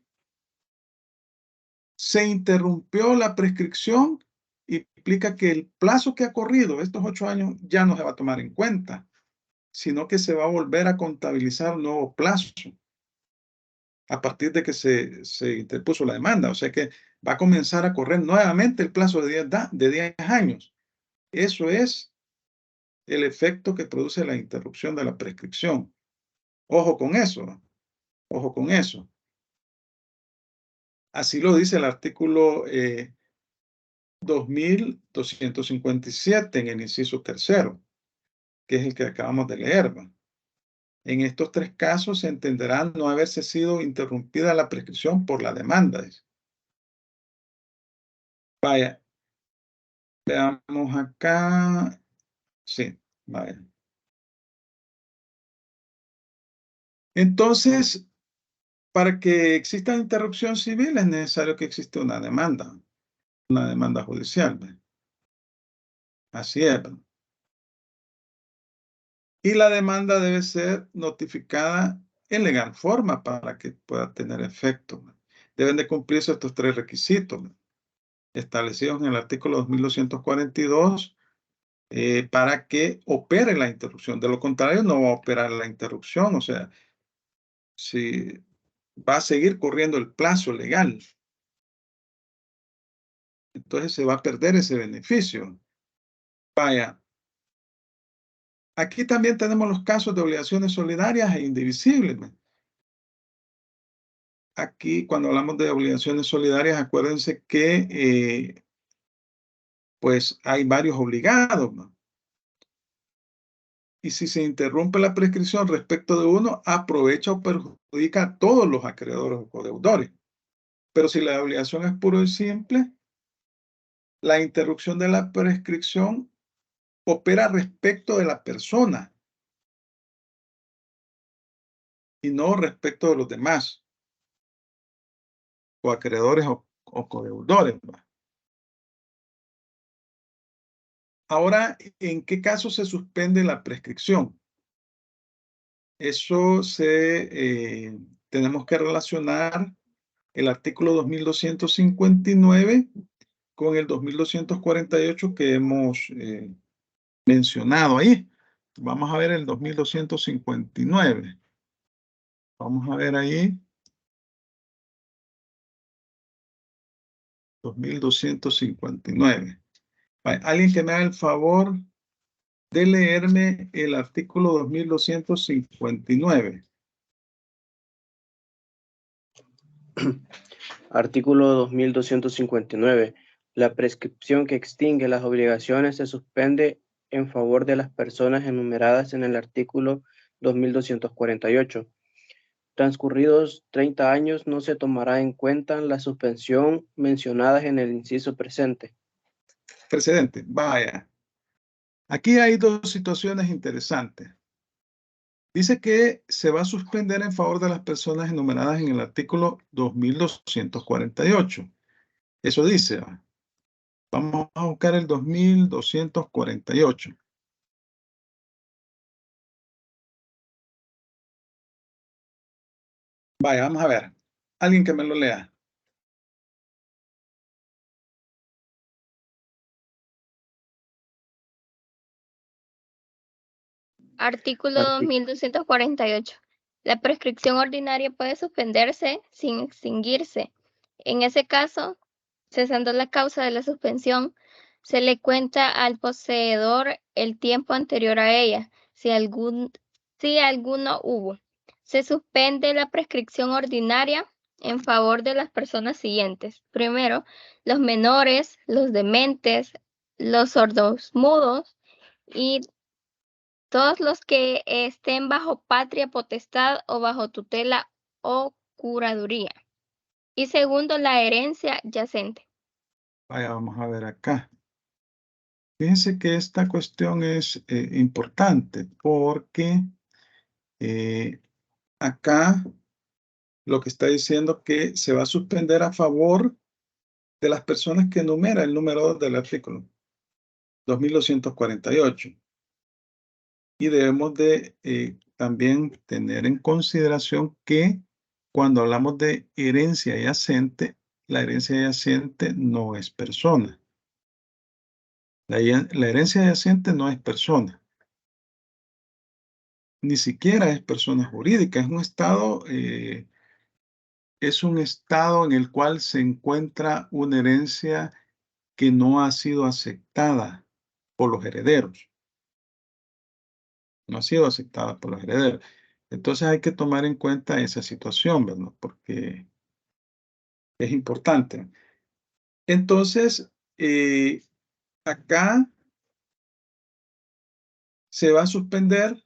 se interrumpió la prescripción, implica que el plazo que ha corrido, estos 8 años, ya no se va a tomar en cuenta, sino que se va a volver a contabilizar un nuevo plazo a partir de que se interpuso la demanda. O sea que va a comenzar a correr nuevamente el plazo de 10 años. Eso es el efecto que produce la interrupción de la prescripción. Ojo con eso. Ojo con eso. Así lo dice el artículo 2257 en el inciso tercero, que es el que acabamos de leer. En estos 3 casos se entenderá no haberse sido interrumpida la prescripción por la demanda. Vaya, veamos acá. Sí, vaya. Entonces, para que exista interrupción civil es necesario que exista una demanda judicial. Así es. Y la demanda debe ser notificada en legal forma para que pueda tener efecto. Deben de cumplirse estos 3 requisitos establecidos en el artículo 2242 para que opere la interrupción. De lo contrario, no va a operar la interrupción. O sea, si va a seguir corriendo el plazo legal, entonces se va a perder ese beneficio. Vaya. Aquí también tenemos los casos de obligaciones solidarias e indivisibles. Aquí, cuando hablamos de obligaciones solidarias, acuérdense que pues hay varios obligados, ¿no? Y si se interrumpe la prescripción respecto de uno, aprovecha o perjudica a todos los acreedores o codeudores. Pero si la obligación es puro y simple, la interrupción de la prescripción opera respecto de la persona y no respecto de los demás, o acreedores o codeudores, ¿va? Ahora, ¿en qué caso se suspende la prescripción? Eso tenemos que relacionar el artículo 2259 con el 2248 que hemos mencionado ahí. Vamos a ver el 2259. Vamos a ver ahí. 2259. Alguien que me haga el favor de leerme el artículo 2259. Artículo 2259. La prescripción que extingue las obligaciones se suspende en favor de las personas enumeradas en el artículo 2248. Transcurridos 30 años no se tomará en cuenta la suspensión mencionada en el inciso precedente. Vaya. Aquí hay 2 situaciones interesantes. Dice que se va a suspender en favor de las personas enumeradas en el artículo 2248. Eso dice. Vamos a buscar el 2248. Vaya, vamos a ver. Alguien que me lo lea. Artículo 2248. La prescripción ordinaria puede suspenderse sin extinguirse. En ese caso, cesando la causa de la suspensión, se le cuenta al poseedor el tiempo anterior a ella, si alguno hubo. Se suspende la prescripción ordinaria en favor de las personas siguientes. Primero, los menores, los dementes, los sordomudos y todos los que estén bajo patria potestad o bajo tutela o curaduría. Y segundo, la herencia yacente. Vaya, vamos a ver acá. Fíjense que esta cuestión es importante porque acá lo que está diciendo que se va a suspender a favor de las personas que enumera el número 2 del artículo 2248. Y debemos de también tener en consideración que cuando hablamos de herencia yacente, la herencia yacente no es persona. La herencia yacente no es persona. Ni siquiera es persona jurídica, es un estado en el cual se encuentra una herencia que no ha sido aceptada por los herederos. No ha sido aceptada por los herederos. Entonces hay que tomar en cuenta esa situación, ¿verdad? Porque es importante. Entonces, acá se va a suspender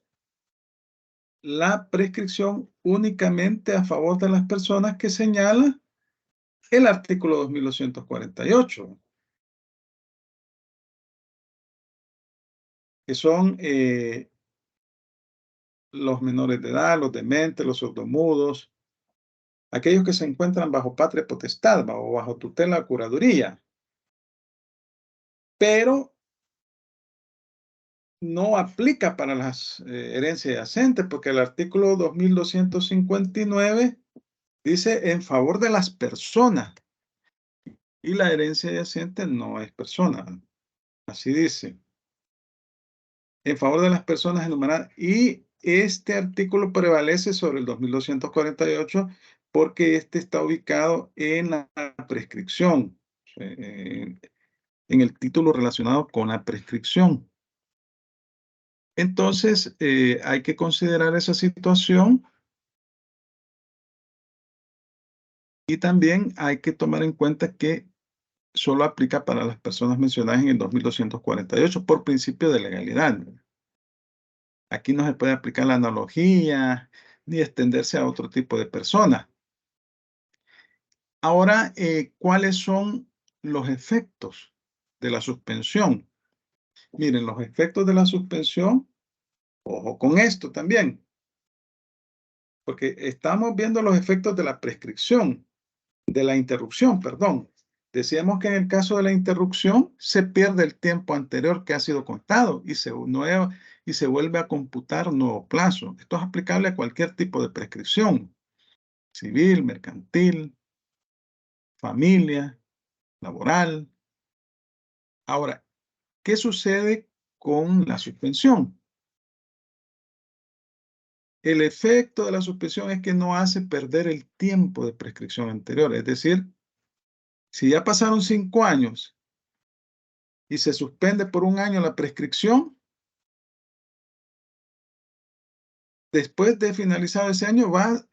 la prescripción únicamente a favor de las personas que señala el artículo 2248, que son los menores de edad, los dementes, los sordomudos, aquellos que se encuentran bajo patria potestad o bajo tutela o curaduría. Pero no aplica para las herencias yacentes, porque el artículo 2259 dice en favor de las personas. Y la herencia yacente no es persona. Así dice. En favor de las personas enumeradas. Y este artículo prevalece sobre el 2248 porque este está ubicado en la prescripción, en el título relacionado con la prescripción. Entonces, hay que considerar esa situación y también hay que tomar en cuenta que solo aplica para las personas mencionadas en el 2248 por principio de legalidad. Aquí no se puede aplicar la analogía ni extenderse a otro tipo de personas. Ahora, ¿cuáles son los efectos de la suspensión? Miren, los efectos de la suspensión, ojo con esto también, porque estamos viendo los efectos de la prescripción, de la interrupción, perdón. Decíamos que en el caso de la interrupción se pierde el tiempo anterior que ha sido contado y se vuelve a computar un nuevo plazo. Esto es aplicable a cualquier tipo de prescripción, civil, mercantil, familia, laboral. Ahora, ¿qué sucede con la suspensión? El efecto de la suspensión es que no hace perder el tiempo de prescripción anterior. Es decir, si ya pasaron 5 años y se suspende por 1 año la prescripción, después de finalizado ese año va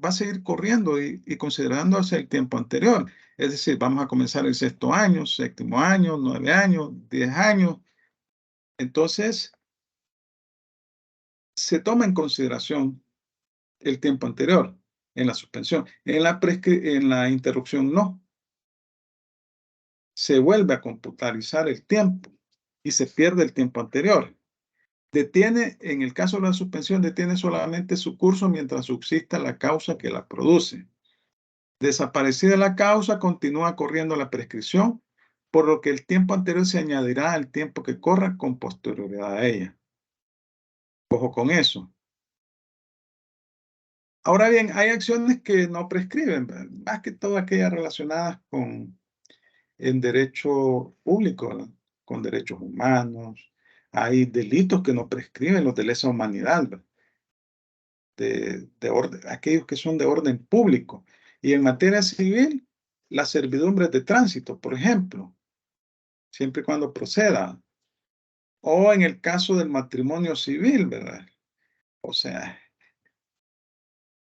a seguir corriendo y considerándose el tiempo anterior. Es decir, vamos a comenzar el 6º año, 7º año, 9 años, 10 años. Entonces, se toma en consideración el tiempo anterior en la suspensión. En la interrupción no. Se vuelve a computarizar el tiempo y se pierde el tiempo anterior. Detiene, en el caso de la suspensión, detiene solamente su curso mientras subsista la causa que la produce. Desaparecida la causa, continúa corriendo la prescripción, por lo que el tiempo anterior se añadirá al tiempo que corra con posterioridad a ella. Ojo con eso. Ahora bien, hay acciones que no prescriben, más que todo aquellas relacionadas con el derecho público, ¿verdad? Con derechos humanos. Hay delitos que no prescriben, los de lesa humanidad, ¿verdad? De orden, aquellos que son de orden público. Y en materia civil, las servidumbres de tránsito, por ejemplo, siempre y cuando proceda. O en el caso del matrimonio civil, ¿verdad? O sea,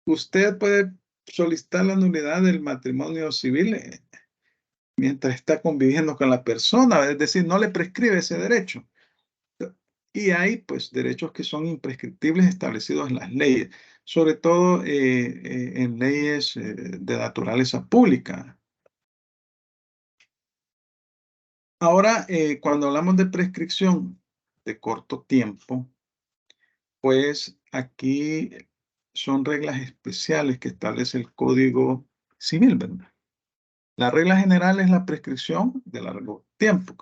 usted puede solicitar la nulidad del matrimonio civil mientras está conviviendo con la persona, es decir, no le prescribe ese derecho. Y hay, pues, derechos que son imprescriptibles establecidos en las leyes, sobre todo en leyes de naturaleza pública. Ahora, cuando hablamos de prescripción de corto tiempo, pues aquí son reglas especiales que establece el Código Civil, ¿verdad? La regla general es la prescripción de largo tiempo,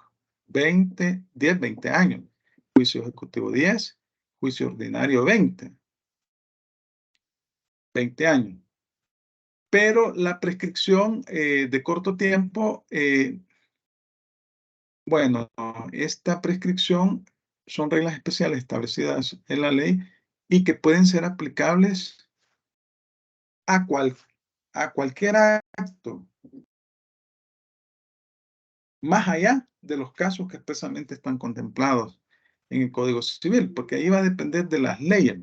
10, 20 años. Juicio ejecutivo 10, juicio ordinario 20 años. Pero la prescripción de corto tiempo, bueno, esta prescripción son reglas especiales establecidas en la ley y que pueden ser aplicables a cualquier acto, más allá de los casos que expresamente están contemplados en el Código Civil, porque ahí va a depender de las leyes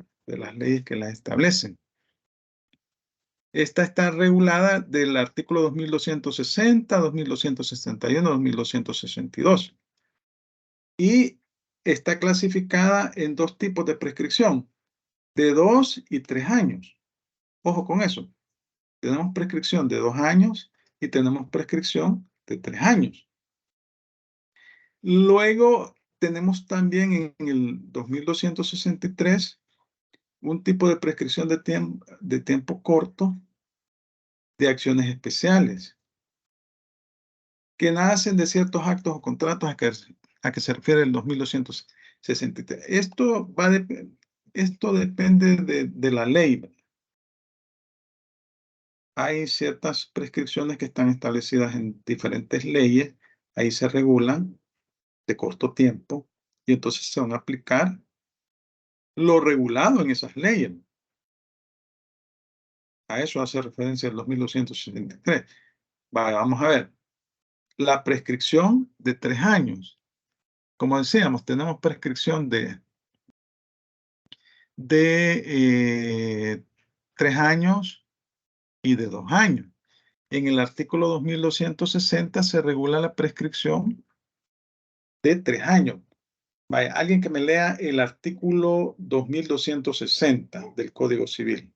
que las establecen. Esta está regulada del artículo 2260, 2261, 2262. Y está clasificada en dos tipos de prescripción, de 2 y 3 años. Ojo con eso. Tenemos prescripción de 2 años y tenemos prescripción de 3 años. Luego tenemos también en el 2263 un tipo de prescripción de tiempo corto de acciones especiales que nacen de ciertos actos o contratos a que se refiere el 2263. Esto depende de la ley. Hay ciertas prescripciones que están establecidas en diferentes leyes, ahí se regulan de corto tiempo y entonces se van a aplicar lo regulado en esas leyes. A eso hace referencia el 2263. Vamos a ver. La prescripción de 3 años. Como decíamos, tenemos prescripción de 3 años y de 2 años. En el artículo 2260 se regula la prescripción de 3 años. Vaya, alguien que me lea el artículo 2260 del Código Civil.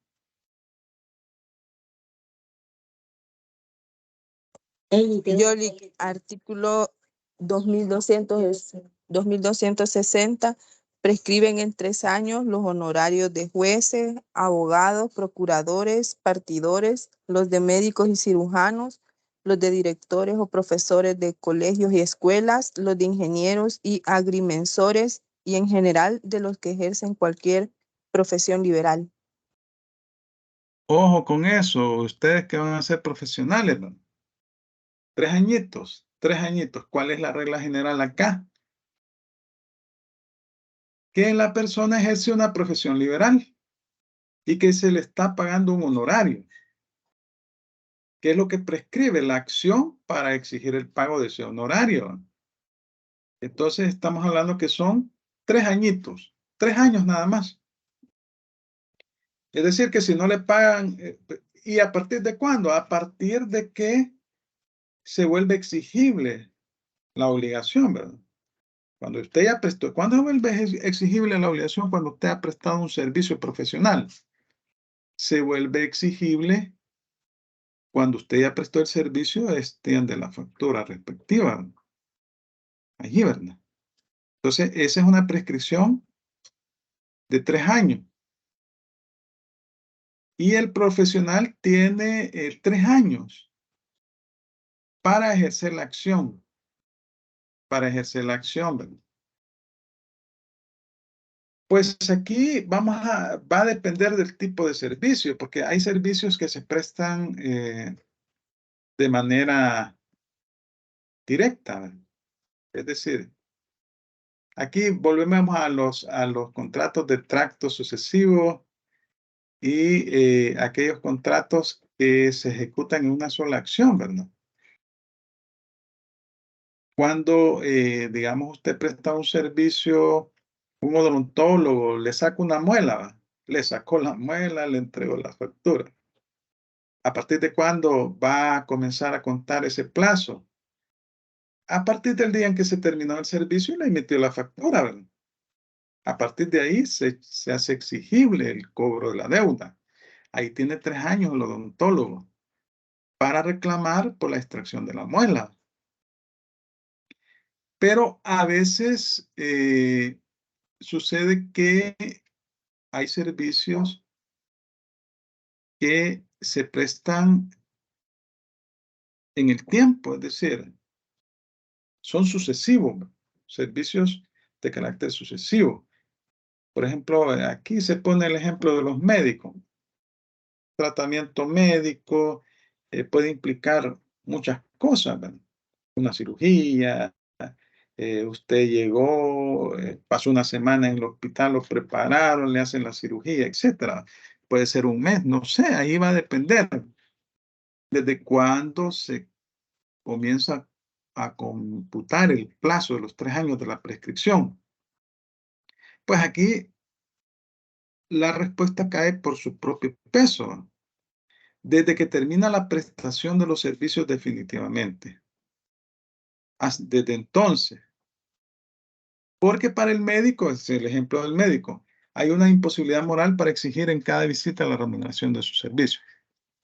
Yoli, artículo 2260 prescriben en 3 años los honorarios de jueces, abogados, procuradores, partidores, los de médicos y cirujanos, los de directores o profesores de colegios y escuelas, los de ingenieros y agrimensores y en general de los que ejercen cualquier profesión liberal. Ojo con eso, ustedes que van a ser profesionales, ¿no? 3 añitos, 3 añitos. ¿Cuál es la regla general acá? Que la persona ejerce una profesión liberal y que se le está pagando un honorario. ¿Qué es lo que prescribe? La acción para exigir el pago de ese honorario. Entonces estamos hablando que son 3 añitos, 3 años nada más. Es decir, que si no le pagan, ¿y a partir de cuándo? A partir de que se vuelve exigible la obligación, ¿verdad? Cuando usted ya prestó, ¿cuándo vuelve exigible la obligación? Cuando usted ha prestado un servicio profesional. Se vuelve exigible cuando usted ya prestó el servicio, extiende la factura respectiva. Allí, ¿verdad? Entonces, esa es una prescripción de 3 años. Y el profesional tiene 3 años para ejercer la acción. ¿Verdad? Pues aquí va a depender del tipo de servicio, porque hay servicios que se prestan de manera directa, ¿verdad? Es decir, aquí volvemos a los contratos de tracto sucesivo y aquellos contratos que se ejecutan en una sola acción, ¿verdad? Cuando, digamos, usted presta un servicio, un odontólogo le saca una muela, ¿va? Le sacó la muela, le entregó la factura. ¿A partir de cuándo va a comenzar a contar ese plazo? A partir del día en que se terminó el servicio y le emitió la factura, ¿verdad? A partir de ahí se hace exigible el cobro de la deuda. Ahí tiene 3 años el odontólogo para reclamar por la extracción de la muela. Pero a veces sucede que hay servicios que se prestan en el tiempo, es decir, son sucesivos, servicios de carácter sucesivo. Por ejemplo, aquí se pone el ejemplo de los médicos. Tratamiento médico puede implicar muchas cosas, ¿verdad? Una cirugía, usted llegó, pasó una semana en el hospital, lo prepararon, le hacen la cirugía, etcétera. Puede ser un mes, no sé, ahí va a depender desde cuándo se comienza a computar el plazo de los 3 años de la prescripción. Pues aquí la respuesta cae por su propio peso, desde que termina la prestación de los servicios definitivamente. Desde entonces. Porque para el médico, es el ejemplo del médico, hay una imposibilidad moral para exigir en cada visita la remuneración de su servicio.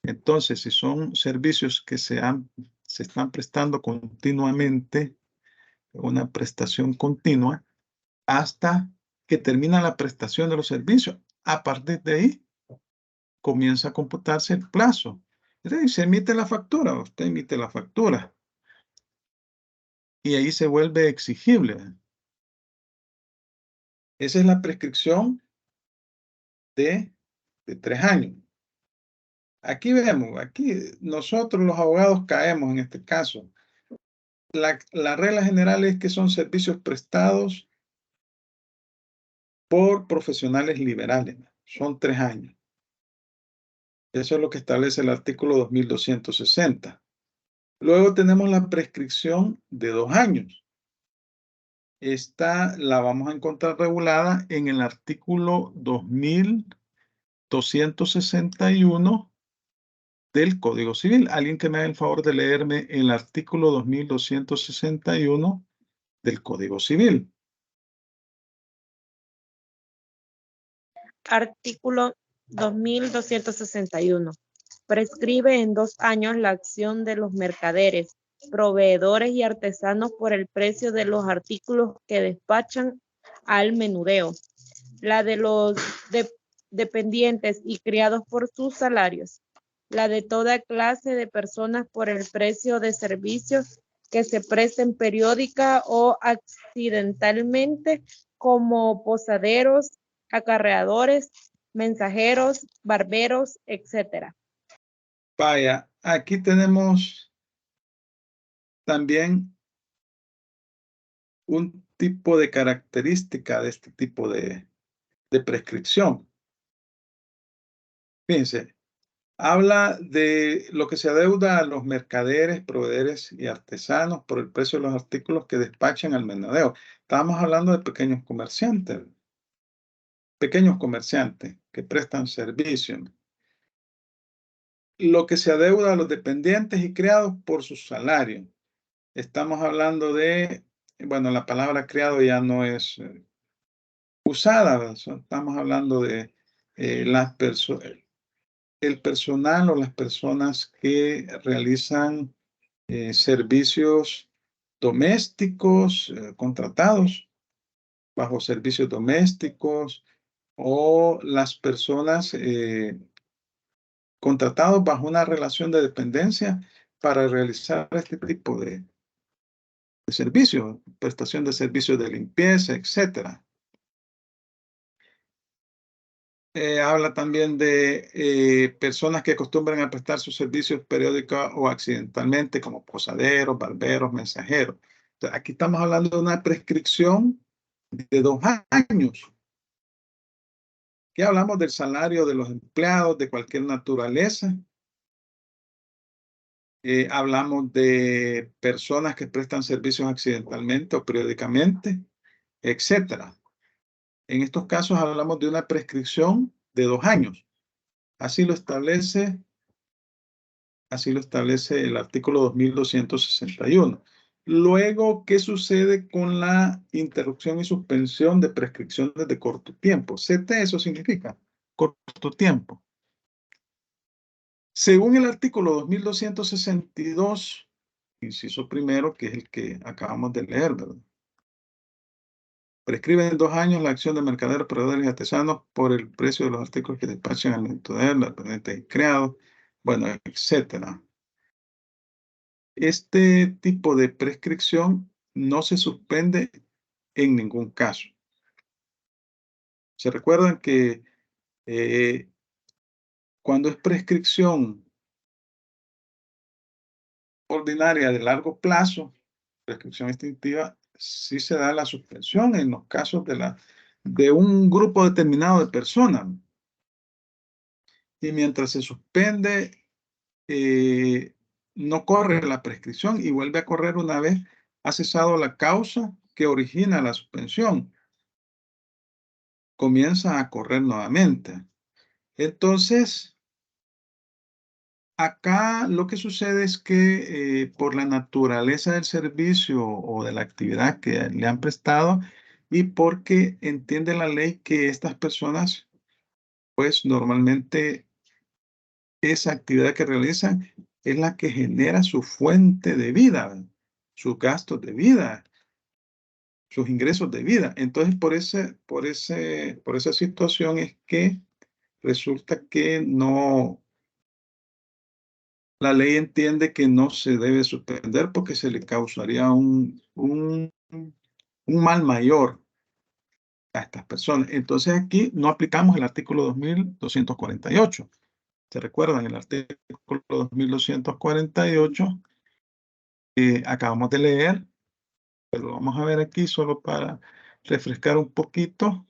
Entonces, si son servicios que se están prestando continuamente, una prestación continua, hasta que termina la prestación de los servicios, a partir de ahí comienza a computarse el plazo. Entonces, se emite la factura, usted emite la factura. Y ahí se vuelve exigible. Esa es la prescripción de 3 años. Aquí vemos, aquí nosotros los abogados caemos en este caso. La regla general es que son servicios prestados por profesionales liberales. Son 3 años. Eso es lo que establece el artículo 2260. Luego tenemos la prescripción de 2 años. Esta la vamos a encontrar regulada en el artículo 2261 del Código Civil. Alguien que me haga el favor de leerme el artículo 2261 del Código Civil. Artículo 2261. Prescribe en 2 años la acción de los mercaderes, proveedores y artesanos por el precio de los artículos que despachan al menudeo, la de los dependientes y criados por sus salarios, la de toda clase de personas por el precio de servicios que se presten periódica o accidentalmente, como posaderos, acarreadores, mensajeros, barberos, etc. Vaya, aquí tenemos también un tipo de característica de este tipo de prescripción. Fíjense, habla de lo que se adeuda a los mercaderes, proveedores y artesanos por el precio de los artículos que despachan al menudeo. Estamos hablando de pequeños comerciantes que prestan servicio. Lo que se adeuda a los dependientes y criados por su salario. Estamos hablando de, bueno, la palabra criado ya no es usada, ¿verdad? Estamos hablando de el personal o las personas que realizan servicios domésticos contratados bajo servicios domésticos, o las personas contratados bajo una relación de dependencia para realizar este tipo de servicios, prestación de servicios de limpieza, etcétera. Habla también de personas que acostumbran a prestar sus servicios periódicos o accidentalmente, como posaderos, barberos, mensajeros. Entonces, aquí estamos hablando de una prescripción de 2 años. Aquí hablamos del salario de los empleados de cualquier naturaleza. Hablamos de personas que prestan servicios accidentalmente o periódicamente, etcétera. En estos casos hablamos de una prescripción de 2 años. Así lo establece el artículo 2261. Luego, ¿qué sucede con la interrupción y suspensión de prescripciones de corto tiempo? CT, eso significa corto tiempo. Según el artículo 2262, inciso primero, que es el que acabamos de leer, ¿verdad? Prescribe en 2 años la acción de mercaderes, proveedores y artesanos por el precio de los artículos que despachan al menudeo, las dependientes y creados, bueno, etcétera. Este tipo de prescripción no se suspende en ningún caso. Se recuerdan que cuando es prescripción ordinaria de largo plazo, prescripción extintiva, sí se da la suspensión en los casos de un grupo determinado de personas. Y mientras se suspende, no corre la prescripción y vuelve a correr una vez ha cesado la causa que origina la suspensión. Comienza a correr nuevamente. Entonces, acá lo que sucede es que por la naturaleza del servicio o de la actividad que le han prestado y porque entiende la ley que estas personas, pues normalmente esa actividad que realizan es la que genera su fuente de vida, sus gastos de vida, sus ingresos de vida. Entonces, por esa situación es que resulta que la ley entiende que no se debe suspender porque se le causaría un mal mayor a estas personas. Entonces, aquí no aplicamos el artículo 2248. ¿Se recuerdan? El artículo 2248 que acabamos de leer, pero vamos a ver aquí solo para refrescar un poquito.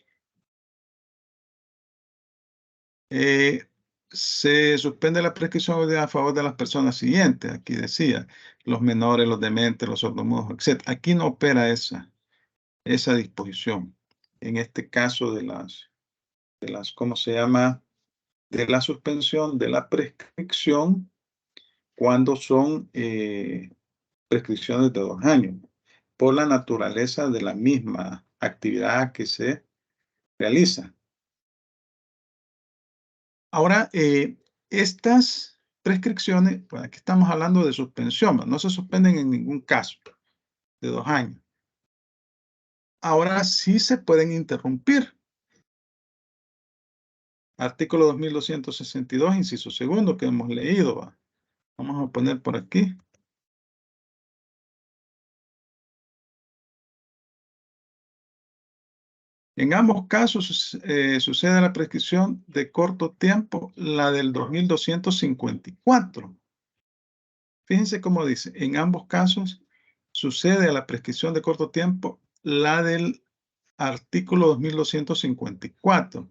Se suspende la prescripción a favor de las personas siguientes. Aquí decía, los menores, los dementes, los sordomudos, etc. Aquí no opera esa disposición. En este caso de las, ¿cómo se llama? De la suspensión de la prescripción cuando son prescripciones de 2 años, por la naturaleza de la misma actividad que se realiza. Ahora, estas prescripciones, pues aquí estamos hablando de suspensión, no se suspenden en ningún caso de 2 años. Ahora sí se pueden interrumpir. Artículo 2262, inciso segundo, que hemos leído. ¿Va? Vamos a poner por aquí. En ambos casos sucede la prescripción de corto tiempo, la del 2254. Fíjense cómo dice, en ambos casos sucede a la prescripción de corto tiempo la del artículo 2254.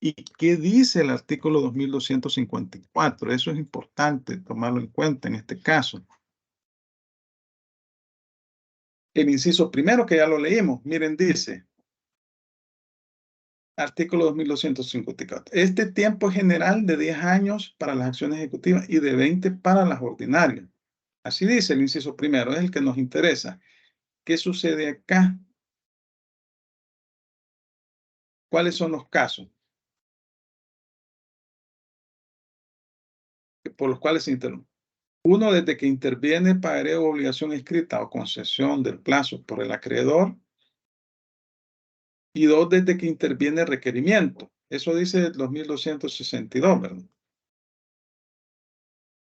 ¿Y qué dice el artículo 2254? Eso es importante tomarlo en cuenta en este caso. El inciso primero, que ya lo leímos, miren, dice, artículo 2254. Este tiempo es general de 10 años para las acciones ejecutivas y de 20 para las ordinarias. Así dice el inciso primero, es el que nos interesa. ¿Qué sucede acá? ¿Cuáles son los casos por los cuales se interrumpe? Uno, desde que interviene pagaré o obligación escrita o concesión del plazo por el acreedor. Y 2 desde que interviene el requerimiento. Eso dice el 2262, ¿verdad?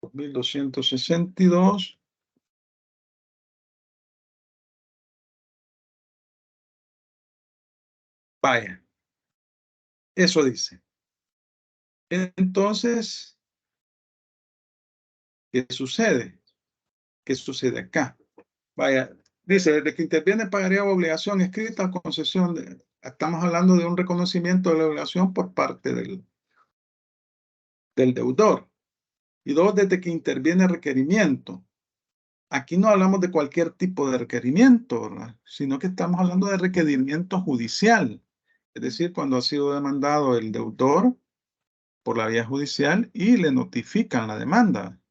2262. Vaya. Eso dice. Entonces, ¿qué sucede? ¿Qué sucede acá? Vaya, dice, desde que interviene pagaría obligación escrita o concesión. Estamos hablando de un reconocimiento de la obligación por parte del deudor. Y 2, desde que interviene requerimiento. Aquí no hablamos de cualquier tipo de requerimiento, ¿verdad? Sino que estamos hablando de requerimiento judicial. Es decir, cuando ha sido demandado el deudor por la vía judicial y le notifican la demanda.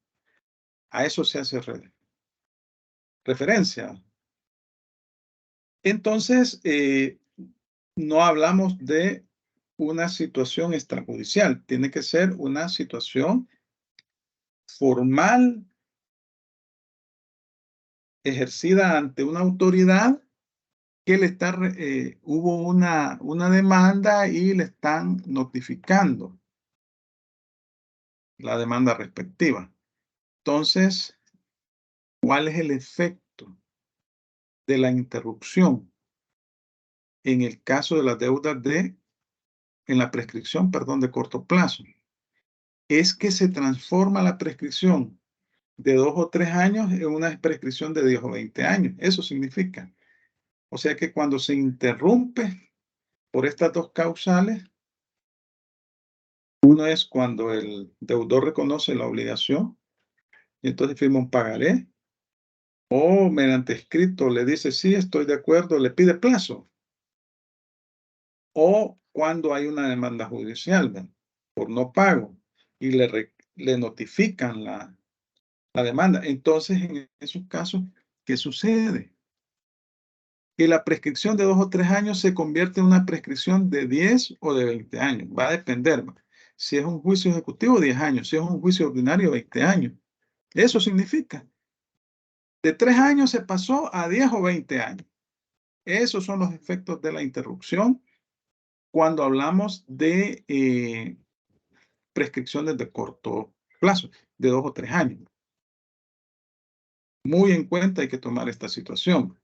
A eso se hace referencia. Entonces, no hablamos de una situación extrajudicial. Tiene que ser una situación formal ejercida ante una autoridad que le está, hubo una demanda y le están notificando la demanda respectiva. Entonces, ¿cuál es el efecto de la interrupción en el caso de las deudas en la prescripción, perdón, de corto plazo? Es que se transforma la prescripción de 2 o 3 años en una prescripción de 10 o 20 años. Eso significa. O sea que cuando se interrumpe por estas dos causales, uno es cuando el deudor reconoce la obligación y entonces firma un pagaré, o mediante escrito le dice sí, estoy de acuerdo, le pide plazo, o cuando hay una demanda judicial, ¿verdad?, por no pago y le notifican la demanda. Entonces, en esos casos, ¿qué sucede? Que la prescripción de 2 o 3 años se convierte en una prescripción de 10 o de 20 años. Va a depender. Si es un juicio ejecutivo, 10 años. Si es un juicio ordinario, 20 años. Eso significa. De 3 años se pasó a 10 o 20 años. Esos son los efectos de la interrupción cuando hablamos de prescripciones de corto plazo, de 2 o 3 años. Muy en cuenta hay que tomar esta situación.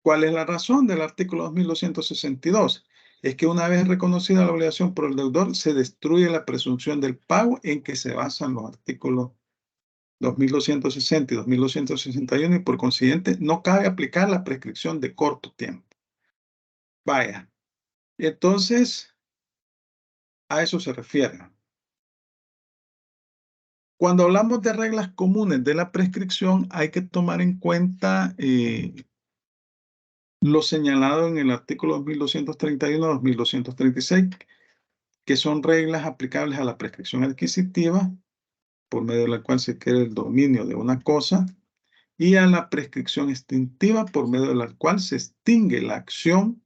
¿Cuál es la razón del artículo 2262? Es que una vez reconocida la obligación por el deudor, se destruye la presunción del pago en que se basan los artículos 2260 y 2261 y por consiguiente no cabe aplicar la prescripción de corto tiempo. Vaya, entonces a eso se refiere. Cuando hablamos de reglas comunes de la prescripción, hay que tomar en cuenta lo señalado en el artículo 2231 a 2236, que son reglas aplicables a la prescripción adquisitiva, por medio de la cual se quiere el dominio de una cosa, y a la prescripción extintiva, por medio de la cual se extingue la acción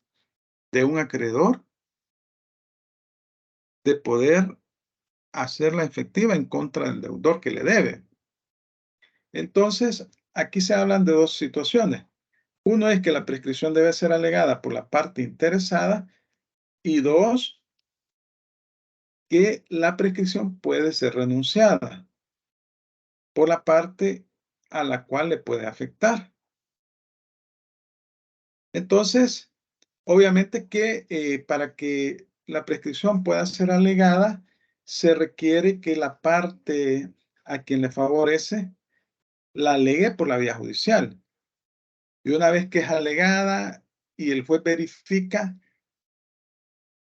de un acreedor de poder hacerla efectiva en contra del deudor que le debe. Entonces, aquí se hablan de dos situaciones. Uno es que la prescripción debe ser alegada por la parte interesada y dos, que la prescripción puede ser renunciada por la parte a la cual le puede afectar. Entonces, obviamente que para que la prescripción pueda ser alegada, se requiere que la parte a quien le favorece la alegue por la vía judicial. Y una vez que es alegada y el juez verifica,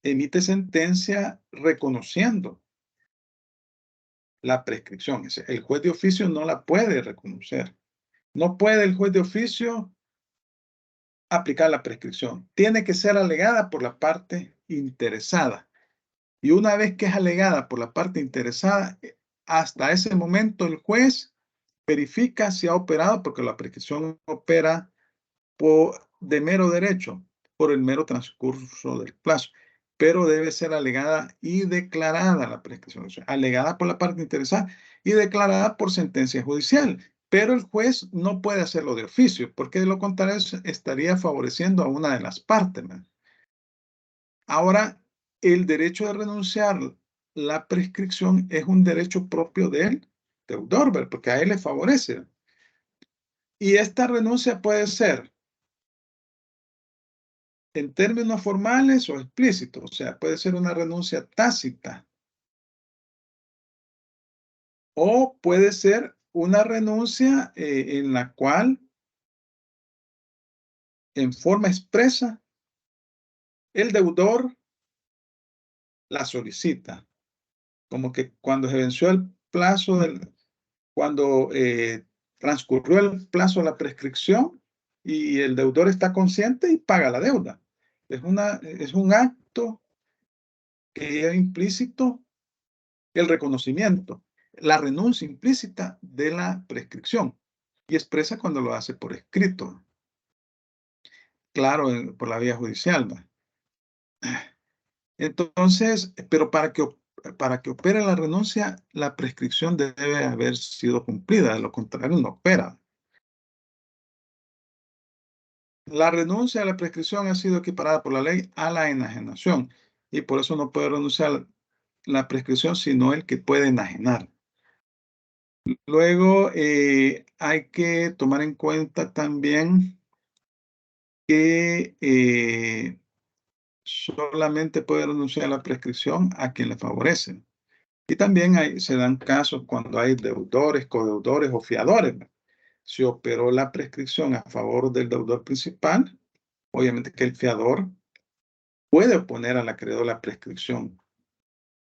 emite sentencia reconociendo la prescripción. El juez de oficio no la puede reconocer. No puede el juez de oficio aplicar la prescripción. Tiene que ser alegada por la parte interesada. Y una vez que es alegada por la parte interesada, hasta ese momento el juez verifica si ha operado, porque la prescripción opera de mero derecho, por el mero transcurso del plazo, pero debe ser alegada y declarada la prescripción, o sea, alegada por la parte interesada y declarada por sentencia judicial. Pero el juez no puede hacerlo de oficio, porque de lo contrario estaría favoreciendo a una de las partes, ¿verdad? Ahora, el derecho de renunciar la prescripción es un derecho propio del deudor, ¿verdad? Porque a él le favorece. Y esta renuncia puede ser en términos formales o explícitos, o sea, puede ser una renuncia tácita o puede ser una renuncia en la cual, en forma expresa, el deudor la solicita, como que cuando se venció el plazo cuando transcurrió el plazo de la prescripción y el deudor está consciente y paga la deuda. Es un acto que lleva implícito el reconocimiento, la renuncia implícita de la prescripción y expresa cuando lo hace por escrito. Claro, por la vía judicial, ¿no? Entonces, pero para que opere la renuncia, la prescripción debe haber sido cumplida, de lo contrario no opera. La renuncia a la prescripción ha sido equiparada por la ley a la enajenación y por eso no puede renunciar la prescripción sino el que puede enajenar. Luego hay que tomar en cuenta también que solamente puede renunciar a la prescripción a quien le favorece. Y también se dan casos cuando hay deudores, codeudores o fiadores. Si operó la prescripción a favor del deudor principal, obviamente que el fiador puede oponer al acreedor la prescripción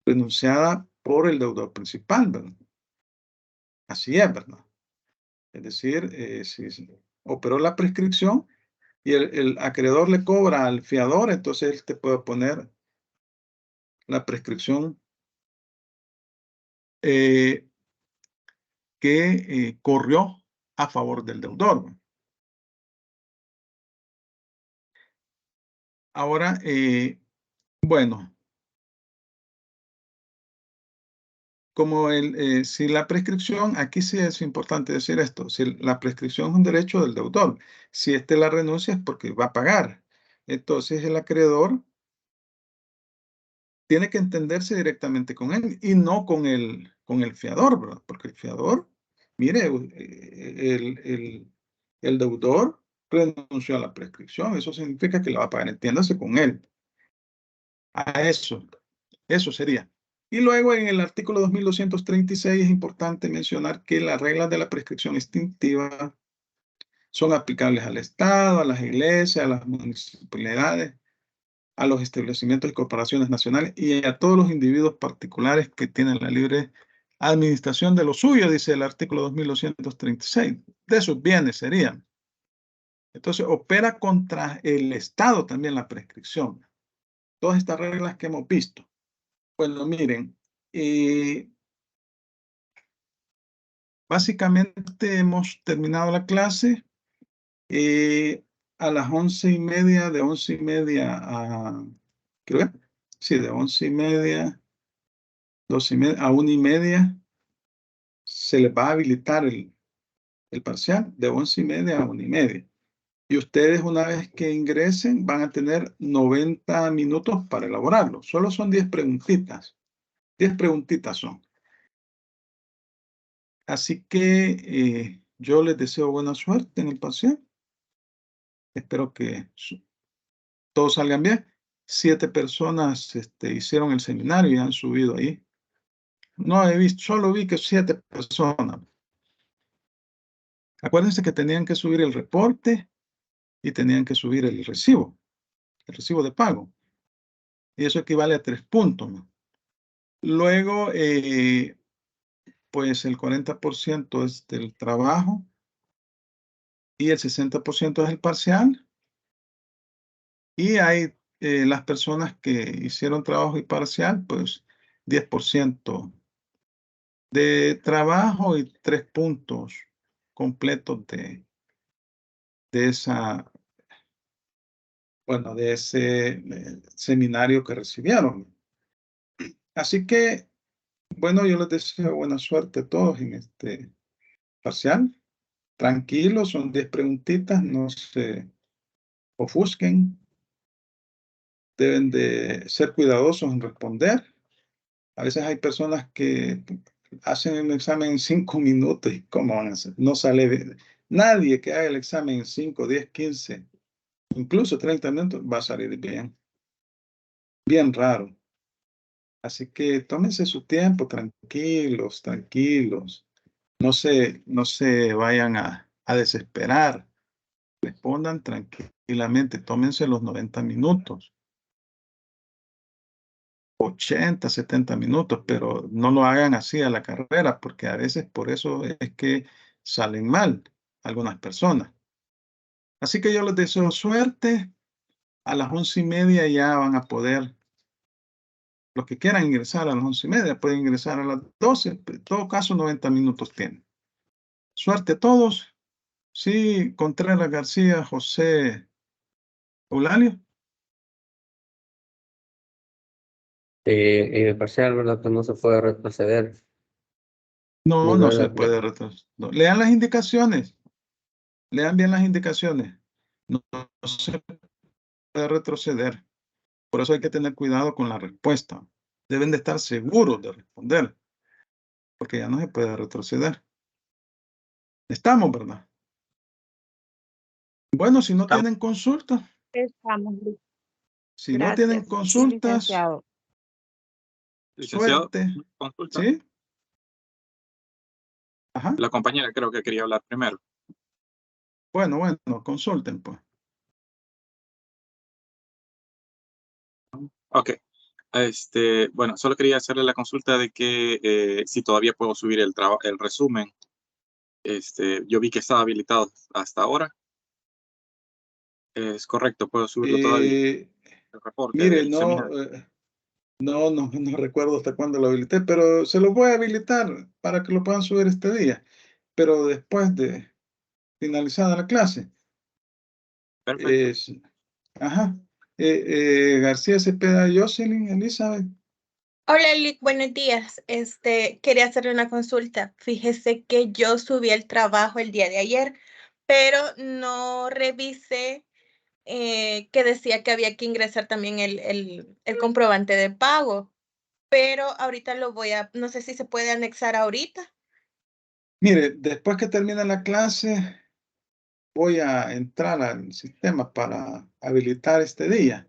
renunciada por el deudor principal, ¿verdad? Así es, ¿verdad? Es decir, si operó la prescripción y el acreedor le cobra al fiador, entonces él te puede oponer la prescripción que corrió a favor del deudor, ¿verdad? Ahora, bueno, como si la prescripción, aquí sí es importante decir esto, si la prescripción es un derecho del deudor, si la renuncia es porque va a pagar, entonces el acreedor tiene que entenderse directamente con él y no con el fiador, ¿verdad? Porque el fiador, mire, el deudor renunció a la prescripción, eso significa que la va a pagar, entiéndase con él. A eso sería. Y luego en el artículo 2236 es importante mencionar que las reglas de la prescripción extintiva son aplicables al Estado, a las iglesias, a las municipalidades, a los establecimientos y corporaciones nacionales y a todos los individuos particulares que tienen la libre administración de lo suyo, dice el artículo 2236. De sus bienes serían. Entonces, opera contra el Estado también la prescripción. Todas estas reglas que hemos visto. Bueno, miren, básicamente hemos terminado la clase a las 11:30, de 11:30 a, creo que, sí, de 11:30, 12:30 a 1:30, se les va a habilitar el parcial de 11:30 a 1:30. Y ustedes una vez que ingresen van a tener 90 minutos para elaborarlo. Solo son 10 preguntitas. 10 preguntitas son. Así que yo les deseo buena suerte en el parcial. Espero que todos salgan bien. 7 personas hicieron el seminario y han subido ahí. No he visto, solo vi que 7 personas. Acuérdense que tenían que subir el reporte y tenían que subir el recibo de pago. Y eso equivale a 3 puntos, ¿no? Luego, pues el 40% es del trabajo y el 60% es el parcial. Y hay las personas que hicieron trabajo y parcial, pues 10% de trabajo y 3 puntos completos de esa, bueno, de ese seminario que recibieron. Así que, bueno, yo les deseo buena suerte a todos en este parcial. tranquilos, son 10 preguntitas, no se ofusquen. Deben de ser cuidadosos en responder. A veces hay personas que hacen el examen en 5 minutos y ¿cómo van a hacer? No sale bien. Nadie que haga el examen en 5, 10, 15, incluso 30 minutos va a salir bien. Bien raro. Así que tómense su tiempo, tranquilos, tranquilos. No se vayan a desesperar. Respondan tranquilamente, tómense los 90 minutos. 80, 70 minutos, pero no lo hagan así a la carrera, porque a veces por eso es que salen mal algunas personas. Así que yo les deseo suerte. A las 11:30 ya van a poder, los que quieran ingresar a las 11:30, pueden ingresar a las 12. En todo caso, 90 minutos tienen. Suerte a todos. Sí, Contreras García, José Eulalio. En el parcial, ¿verdad? Que no se puede retroceder. No, Ni no ver se puede retroceder. No. Lean las indicaciones. Lean bien las indicaciones. No se puede retroceder. Por eso hay que tener cuidado con la respuesta. Deben de estar seguros de responder, porque ya no se puede retroceder. Estamos, ¿verdad? Bueno, si no tienen consultas, Estamos. si no tienen Gracias, consultas, licenciado. Licenciado, suerte. consulta. ¿Sí? Ajá. La compañera creo que quería hablar primero. Bueno, consulten, pues. Ok. Bueno, solo quería hacerle la consulta de que si todavía puedo subir el resumen. Yo vi que estaba habilitado hasta ahora. Es correcto, puedo subirlo todavía. El reporte Mire, del seminario. no recuerdo hasta cuándo lo habilité, pero se lo voy a habilitar para que lo puedan subir este día, pero después de finalizada la clase. Perfecto. Ajá. García Cepeda, Jocelyn, Elizabeth. Hola, Lick, buenos días. Quería hacerle una consulta. Fíjese que yo subí el trabajo el día de ayer, pero no revisé que decía que había que ingresar también el comprobante de pago, pero ahorita no sé si se puede anexar ahorita. Mire, después que termine la clase, voy a entrar al sistema para habilitar este día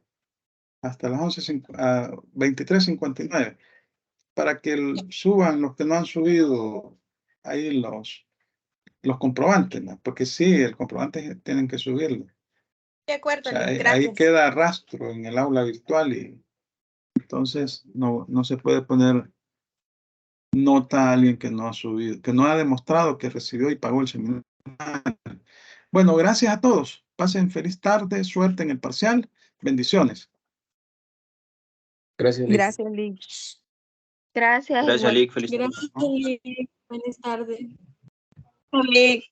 hasta las 23:59 para que suban los que no han subido ahí los comprobantes, ¿no? Porque sí, el comprobante tienen que subirlo. De O acuerdo, sea, Lick, ahí gracias. queda rastro en el aula virtual y entonces no se puede poner nota a alguien que no ha subido, que no ha demostrado que recibió y pagó el seminario. Bueno, gracias a todos. Pasen feliz tarde, suerte en el parcial. Bendiciones. Gracias, Lick. Gracias, Lick. Gracias, Gracias, igual. Lick. Feliz tarde. Gracias, Lick. Buenas tardes. Lick.